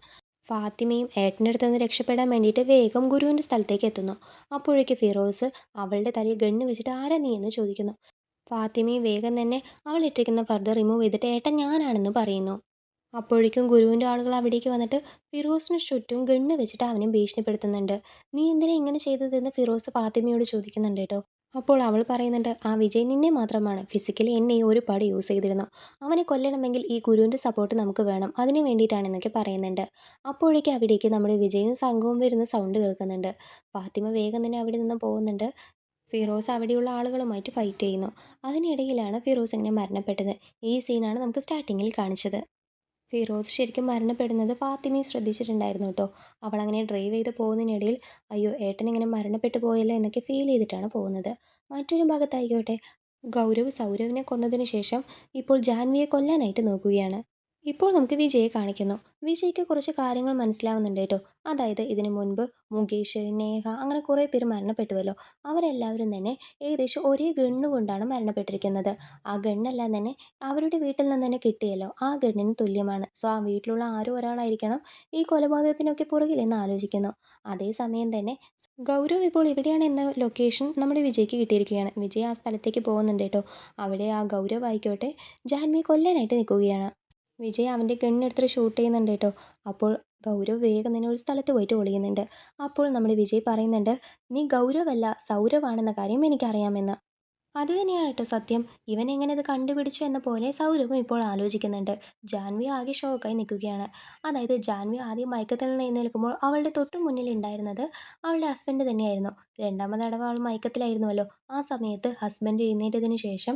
ഫാത്തിമയും ഏട്ടൻ്റെ അടുത്ത് നിന്ന് രക്ഷപ്പെടാൻ വേണ്ടിയിട്ട് വേഗം ഗുരുവിൻ്റെ സ്ഥലത്തേക്ക് എത്തുന്നു. അപ്പോഴേക്ക് ഫിറോസ് അവളുടെ തലയിൽ ഗണ്ണ് വെച്ചിട്ട് ആരാ നീ എന്ന് ചോദിക്കുന്നു. ഫാത്തിമയും വേഗം തന്നെ അവൾ ഇട്ടിരിക്കുന്ന ഫർദർ റിമൂവ് ചെയ്തിട്ട് ഏട്ടൻ ഞാനാണെന്ന് പറയുന്നു. അപ്പോഴേക്കും ഗുരുവിൻ്റെ ആളുകൾ അവിടേക്ക് വന്നിട്ട് ഫിറോസിന് ചുറ്റും ഗണ്ണ് വെച്ചിട്ട് അവനെ ഭീഷണിപ്പെടുത്തുന്നുണ്ട്. നീ എന്തിനാ ഇങ്ങനെ ചെയ്തതെന്ന് ഫിറോസ് ഫാത്തിമയോട് ചോദിക്കുന്നുണ്ട് കേട്ടോ. അപ്പോൾ അവൾ പറയുന്നുണ്ട്, ആ വിജയ് നിന്നെ മാത്രമാണ്, ഫിസിക്കലി എന്നെ ഒരുപാട് യൂസ് ചെയ്തിരുന്നു. അവനെ കൊല്ലണമെങ്കിൽ ഈ ഗുരുവിൻ്റെ സപ്പോർട്ട് നമുക്ക് വേണം, അതിന് വേണ്ടിയിട്ടാണെന്നൊക്കെ പറയുന്നുണ്ട്. അപ്പോഴേക്കും അവിടേക്ക് നമ്മുടെ വിജയും സംഘവും വരുന്ന സൗണ്ട് കേൾക്കുന്നുണ്ട്. ഫാത്തിമ വേഗം തന്നെ അവിടെ നിന്ന് പോകുന്നുണ്ട്. ഫിറോസ് അവിടെയുള്ള ആളുകളുമായിട്ട് ഫൈറ്റ് ചെയ്യുന്നു. അതിനിടയിലാണ് ഫിറോസ് ഇങ്ങനെ മരണപ്പെട്ടത്. ഈ സീനാണ് നമുക്ക് സ്റ്റാർട്ടിങ്ങിൽ കാണിച്ചത്. ഫിറോസ് ശരിക്കും മരണപ്പെടുന്നത് ഫാത്തിമയും ശ്രദ്ധിച്ചിട്ടുണ്ടായിരുന്നു കേട്ടോ. അവളങ്ങനെ ഡ്രൈവ് ചെയ്ത് പോകുന്നതിനിടയിൽ അയ്യോ ഏട്ടൻ ഇങ്ങനെ മരണപ്പെട്ടു പോയല്ലോ എന്നൊക്കെ ഫീൽ ചെയ്തിട്ടാണ് പോകുന്നത്. മറ്റൊരു ഭാഗത്തായിക്കോട്ടെ ഗൗരവ് സൗരവിനെ കൊന്നതിന് ശേഷം ഇപ്പോൾ ജാൻവിയെ കൊല്ലാനായിട്ട് നോക്കുകയാണ്. ഇപ്പോൾ നമുക്ക് വിജയെ കാണിക്കുന്നു. വിജയ്ക്ക് കുറച്ച് കാര്യങ്ങൾ മനസ്സിലാവുന്നുണ്ട് കേട്ടോ. അതായത് ഇതിനു മുൻപ് മുകേഷ്, നേഹ അങ്ങനെ കുറേ പേര് മരണപ്പെട്ടുവല്ലോ. അവരെല്ലാവരും തന്നെ ഏകദേശം ഒരേ ഗണ്ണ് കൊണ്ടാണ് മരണപ്പെട്ടിരിക്കുന്നത്. ആ ഗണ്ണെല്ലാം തന്നെ അവരുടെ വീട്ടിൽ നിന്ന് തന്നെ കിട്ടിയല്ലോ, ആ ഗണ്ണിന് തുല്യമാണ്. സോ ആ വീട്ടിലുള്ള ആരോ ഒരാളായിരിക്കണം ഈ കൊലപാതകത്തിനൊക്കെ പുറകിലെന്ന് ആലോചിക്കുന്നു. അതേസമയം തന്നെ ഗൗരവ് ഇപ്പോൾ എവിടെയാണ് എന്ന ലൊക്കേഷൻ നമ്മുടെ വിജയ്ക്ക് കിട്ടിയിരിക്കുകയാണ്. വിജയ് ആ സ്ഥലത്തേക്ക് പോകുന്നുണ്ട് കേട്ടോ. അവിടെ ആ ഗൗരവ് ആയിക്കോട്ടെ ജാൻവിയെ കൊല്ലാനായിട്ട് നിൽക്കുകയാണ്. വിജയ് അവൻ്റെ ഗണ്ണെടുത്തിട്ട് ഷൂട്ട് ചെയ്യുന്നുണ്ട് കേട്ടോ. അപ്പോൾ ഗൗരവ് വേഗം തന്നെ ഒരു സ്ഥലത്ത് പോയിട്ട് ഒളിയുന്നുണ്ട്. അപ്പോൾ നമ്മുടെ വിജയ് പറയുന്നുണ്ട്, നീ ഗൗരവല്ല സൗരവാണെന്ന കാര്യം എനിക്കറിയാമെന്ന്. അത് തന്നെയാണ് കേട്ടോ സത്യം. ഇവൻ എങ്ങനെ ഇത് കണ്ടുപിടിച്ചു എന്ന പോലെ സൗരഭും ഇപ്പോൾ ആലോചിക്കുന്നുണ്ട്. ജാൻവി ആകെ ഷോക്കായി നിൽക്കുകയാണ്. അതായത് ജാൻവി ആദ്യം മയക്കത്തിൽ നിന്ന് എഴുന്നേൽക്കുമ്പോൾ അവളുടെ തൊട്ടു മുന്നിൽ ഉണ്ടായിരുന്നത് അവളുടെ ഹസ്ബൻഡ് തന്നെയായിരുന്നു. രണ്ടാമത് തടവ അവൾ മയക്കത്തിലായിരുന്നുവല്ലോ. ആ സമയത്ത് ഹസ്ബൻഡ് എഴുന്നേറ്റതിന് ശേഷം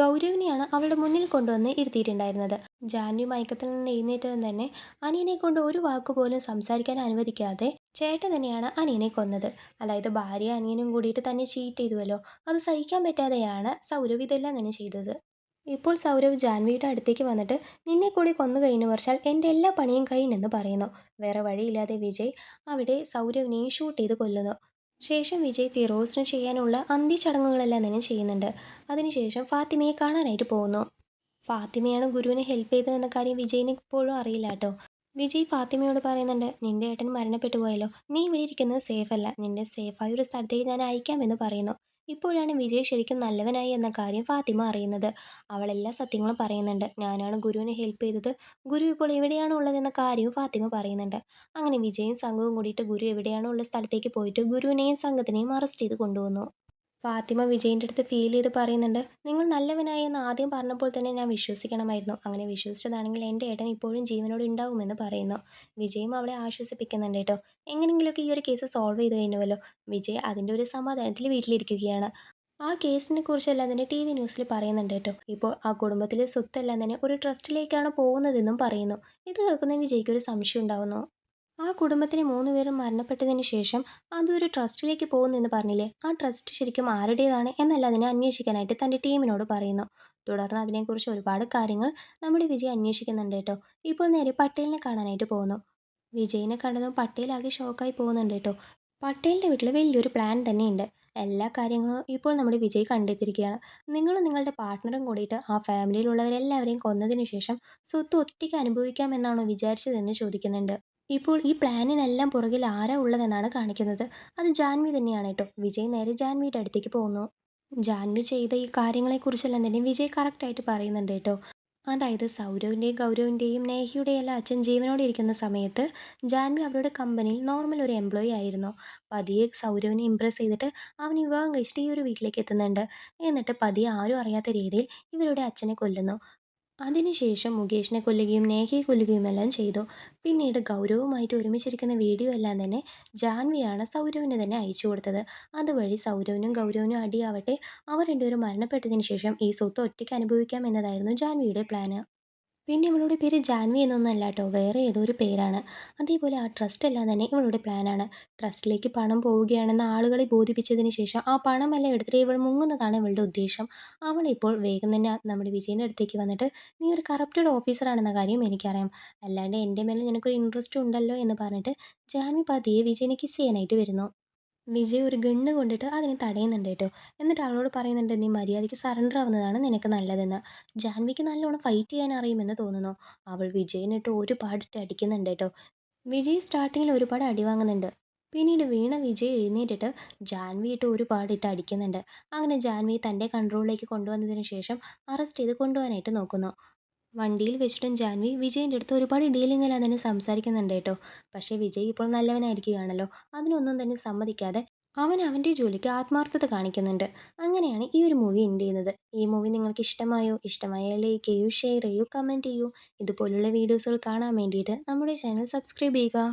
ഗൗരവിനെയാണ് അവളുടെ മുന്നിൽ കൊണ്ടുവന്ന് ഇരുത്തിയിട്ടുണ്ടായിരുന്നത്. ജാൻവി മയക്കത്തിൽ നിന്ന് എഴുന്നേറ്റതും തന്നെ അനിയനെ കൊണ്ട് ഒരു വാക്കുപോലും സംസാരിക്കാൻ അനുവദിക്കാതെ ചേട്ടൻ തന്നെയാണ് അനിയനെ കൊന്നത്. അതായത് ഭാര്യ അനിയനും കൂടിയിട്ട് തന്നെ ചീറ്റ് ചെയ്തുവല്ലോ. അത് സഹിക്കാൻ പറ്റാതെയാണ് സൗരവ് ഇതെല്ലാം തന്നെ ചെയ്തത്. ഇപ്പോൾ സൗരവ് ജാൻവിയുടെ അടുത്തേക്ക് വന്നിട്ട് നിന്നെ കൂടി കൊന്നു കഴിഞ്ഞ വർഷാൽ എൻ്റെ എല്ലാ പണിയും കഴിഞ്ഞെന്ന് പറയുന്നു. വേറെ വഴിയില്ലാതെ വിജയ് അവിടെ സൗരവിനെയും ഷൂട്ട് ചെയ്ത് കൊല്ലുന്നു. ശേഷം വിജയ് ഫിറോസിന് ചെയ്യാനുള്ള അന്ത്യചടങ്ങുകളെല്ലാം തന്നെ ചെയ്യുന്നുണ്ട്. അതിനുശേഷം ഫാത്തിമയെ കാണാനായിട്ട് പോകുന്നു. ഫാത്തിമയാണ് ഗുരുവിനെ ഹെൽപ്പ് ചെയ്തതെന്ന കാര്യം വിജയിന് ഇപ്പോഴും അറിയില്ല കേട്ടോ. വിജയ് ഫാത്തിമയോട് പറയുന്നുണ്ട്, നിന്റെ ഏട്ടൻ മരണപ്പെട്ടു പോയല്ലോ, നീ ഇവിടെ ഇരിക്കുന്നത് സേഫ് അല്ല, നിന്നെ സേഫായ ഒരു സ്ഥലത്തേക്ക് ഞാൻ അയക്കാമെന്ന് പറയുന്നു. ഇപ്പോഴാണ് വിജയ് ശരിക്കും നല്ലവനായി എന്ന കാര്യം ഫാത്തിമ അറിയുന്നത്. അവൾ എല്ലാ സത്യങ്ങളും പറയുന്നുണ്ട്. ഞാനാണ് ഗുരുവിനെ ഹെൽപ്പ് ചെയ്തത്, ഗുരു ഇപ്പോൾ എവിടെയാണ് ഉള്ളതെന്ന കാര്യവും ഫാത്തിമ പറയുന്നുണ്ട്. അങ്ങനെ വിജയും സംഘവും കൂടിയിട്ട് ഗുരു എവിടെയാണോ ഉള്ള സ്ഥലത്തേക്ക് പോയിട്ട് ഗുരുവിനെയും സംഘത്തിനെയും അറസ്റ്റ് ചെയ്ത് കൊണ്ടുവന്നു. ഫാത്തിമ വിജയിൻ്റെ അടുത്ത് ഫീൽ ചെയ്ത് പറയുന്നുണ്ട്, നിങ്ങൾ നല്ലവനായി എന്ന് ആദ്യം പറഞ്ഞപ്പോൾ തന്നെ ഞാൻ വിശ്വസിക്കണമായിരുന്നു. അങ്ങനെ വിശ്വസിച്ചതാണെങ്കിൽ എൻ്റെ ഏട്ടൻ ഇപ്പോഴും ജീവനോട് ഉണ്ടാവുമെന്ന് പറയുന്നു. വിജയും അവളെ ആശ്വസിപ്പിക്കുന്നുണ്ട് കേട്ടോ. എങ്ങനെയെങ്കിലുമൊക്കെ ഈ ഒരു കേസ് സോൾവ് ചെയ്ത് കഴിഞ്ഞുവല്ലോ. വിജയ് അതിൻ്റെ ഒരു സമാധാനത്തിൽ വീട്ടിലിരിക്കുകയാണ്. ആ കേസിനെ കുറിച്ചെല്ലാം തന്നെ ടി വി ന്യൂസിൽ പറയുന്നുണ്ട് കേട്ടോ. ഇപ്പോൾ ആ കുടുംബത്തിലെ സ്വത്തെല്ലാം തന്നെ ഒരു ട്രസ്റ്റിലേക്കാണ് പോകുന്നതെന്നും പറയുന്നു. ഇത് കേൾക്കുന്ന വിജയ്ക്ക് ഒരു സംശയം ഉണ്ടാവുന്നു. ആ കുടുംബത്തിലെ 3 പേരും മരണപ്പെട്ടതിന് ശേഷം അതൊരു ട്രസ്റ്റിലേക്ക് പോകുന്നെന്ന് പറഞ്ഞില്ലേ, ആ ട്രസ്റ്റ് ശരിക്കും ആരുടേതാണ് എന്നല്ല അതിനെ അന്വേഷിക്കാനായിട്ട് തൻ്റെ ടീമിനോട് പറയുന്നു. തുടർന്ന് അതിനെക്കുറിച്ച് ഒരുപാട് കാര്യങ്ങൾ നമ്മുടെ വിജയ് അന്വേഷിക്കുന്നുണ്ട് കേട്ടോ. ഇപ്പോൾ നേരെ പട്ടേലിനെ കാണാനായിട്ട് പോകുന്നു. വിജയിനെ കണ്ടതും പട്ടേൽ ആകെ ഷോക്കായി പോകുന്നുണ്ട് കേട്ടോ. പട്ടേലിൻ്റെ വീട്ടിൽ വലിയൊരു പ്ലാൻ തന്നെയുണ്ട്. എല്ലാ കാര്യങ്ങളും ഇപ്പോൾ നമ്മുടെ വിജയ് കണ്ടെത്തിയിരിക്കുകയാണ്. നിങ്ങളും നിങ്ങളുടെ പാർട്ട്ണറും കൂടിയിട്ട് ആ ഫാമിലിയിലുള്ളവരെല്ലാവരെയും കൊന്നതിന് ശേഷം സ്വത്ത് ഒറ്റയ്ക്ക് അനുഭവിക്കാമെന്നാണോ വിചാരിച്ചതെന്ന് ചോദിക്കുന്നുണ്ട്. ഇപ്പോൾ ഈ പ്ലാനിനെല്ലാം പുറകിൽ ആരാ ഉള്ളതെന്നാണ് കാണിക്കുന്നത്. അത് ജാൻവി തന്നെയാണ് കേട്ടോ. വിജയ് നേരെ ജാൻവിയുടെ അടുത്തേക്ക് പോകുന്നു. ജാൻവി ചെയ്ത ഈ കാര്യങ്ങളെക്കുറിച്ചെല്ലാം തന്നെ വിജയ് കറക്റ്റായിട്ട് പറയുന്നുണ്ട് കേട്ടോ. അതായത് സൗരവിൻ്റെയും ഗൗരവിൻ്റെയും നേഹയുടെയും എല്ലാം അച്ഛൻ ജീവനോടെ ഇരിക്കുന്ന സമയത്ത് ജാൻവി അവരുടെ കമ്പനിയിൽ നോർമൽ ഒരു എംപ്ലോയി ആയിരുന്നു. പതിയെ സൗരവിനെ ഇംപ്രസ് ചെയ്തിട്ട് അവൻ വിവാഹം കഴിച്ചിട്ട് ഈ ഒരു വീട്ടിലേക്ക് എത്തുന്നുണ്ട്. എന്നിട്ട് പതിയെ ആരും അറിയാത്ത രീതിയിൽ ഇവരുടെ അച്ഛനെ കൊല്ലുന്നു. അതിനുശേഷം മുകേഷിനെ കൊല്ലുകയും നേഹയെ കൊല്ലുകയുമെല്ലാം ചെയ്തു. പിന്നീട് ഗൗരവുമായിട്ട് ഒരുമിച്ചിരിക്കുന്ന വീഡിയോ എല്ലാം തന്നെ ജാൻവിയാണ് സൗരവിന് തന്നെ അയച്ചു കൊടുത്തത്. അതുവഴി സൗരവിനും ഗൗരവിനും അടിയാവട്ടെ, അവർ രണ്ടുപേരും മരണപ്പെട്ടതിന് ശേഷം ഈ സ്വത്ത് ഒറ്റയ്ക്ക് അനുഭവിക്കാം എന്നതായിരുന്നു ജാൻവിയുടെ പ്ലാന്. പിന്നെ ഇവളുടെ പേര് ജാൻവി എന്നൊന്നും അല്ല കേട്ടോ, വേറെ ഏതോ ഒരു പേരാണ്. അതേപോലെ ആ ട്രസ്റ്റ് എല്ലാം തന്നെ ഇവളുടെ പ്ലാനാണ്. ട്രസ്റ്റിലേക്ക് പണം പോവുകയാണെന്ന് ആളുകളെ ബോധിപ്പിച്ചതിന് ശേഷം ആ പണമെല്ലാം എടുത്തിട്ട് ഇവൾ മുങ്ങുന്നതാണ് ഇവളുടെ ഉദ്ദേശം. അവളിപ്പോൾ വേഗം തന്നെ നമ്മുടെ വിജയൻ്റെ അടുത്തേക്ക് വന്നിട്ട്, നീ ഒരു കറപ്റ്റഡ് ഓഫീസറാണെന്ന കാര്യം എനിക്കറിയാം, അല്ലാണ്ട് എൻ്റെ മേലെ നിനക്കൊരു ഇൻട്രസ്റ്റ് ഉണ്ടല്ലോ എന്ന് പറഞ്ഞിട്ട് ജാൻവി പതിയെ വിജയനെ കിസ് ചെയ്യാനായിട്ട് വരുന്നു. വിജയ് ഒരു ഗണ്ണ് കൊണ്ടിട്ട് അതിനെ തടയുന്നുണ്ട് കേട്ടോ. എന്നിട്ട് അവളോട് പറയുന്നുണ്ട്, നീ മര്യാദയ്ക്ക് സറണ്ടർ ആവുന്നതാണ് നിനക്ക് നല്ലതെന്ന്. ജാൻവിക്ക് നല്ലോണം ഫൈറ്റ് ചെയ്യാൻ അറിയുമെന്ന് തോന്നുന്നു. അവൾ വിജയിനിട്ട് ഒരുപാടിട്ട് അടിക്കുന്നുണ്ട് കേട്ടോ. വിജയ് സ്റ്റാർട്ടിങ്ങിൽ ഒരുപാട് അടി വാങ്ങുന്നുണ്ട്. പിന്നീട് വീണ വിജയ് എഴുന്നേറ്റിട്ട് ജാൻവി ഇട്ട് ഒരുപാടിട്ട് അടിക്കുന്നുണ്ട്. അങ്ങനെ ജാൻവി തൻ്റെ കൺട്രോളിലേക്ക് കൊണ്ടുവന്നതിന് ശേഷം അറസ്റ്റ് ചെയ്ത് കൊണ്ടുപോകാനായിട്ട് നോക്കുന്നു. വണ്ടിയിൽ വെച്ചിട്ടും ജാൻവി വിജയിൻ്റെ അടുത്ത് ഒരുപാട് ഡീലിങ്ങെല്ലാം തന്നെ സംസാരിക്കുന്നുണ്ട് കേട്ടോ. പക്ഷേ വിജയ് ഇപ്പോൾ നല്ലവനായിരിക്കുകയാണല്ലോ. അതിനൊന്നും തന്നെ സമ്മതിക്കാതെ അവൻ അവൻ്റെ ജോലിക്ക് ആത്മാർത്ഥത കാണിക്കുന്നുണ്ട്. അങ്ങനെയാണ് ഈ ഒരു മൂവി എൻഡ് ചെയ്യുന്നത്. ഈ മൂവി നിങ്ങൾക്ക് ഇഷ്ടമായോ? ഇഷ്ടമായാൽ ലൈക്ക് ചെയ്യൂ, ഷെയർ ചെയ്യൂ, കമൻറ്റ് ചെയ്യൂ. ഇതുപോലുള്ള വീഡിയോസുകൾ കാണാൻ വേണ്ടിയിട്ട് നമ്മുടെ ചാനൽ സബ്സ്ക്രൈബ് ചെയ്യുക.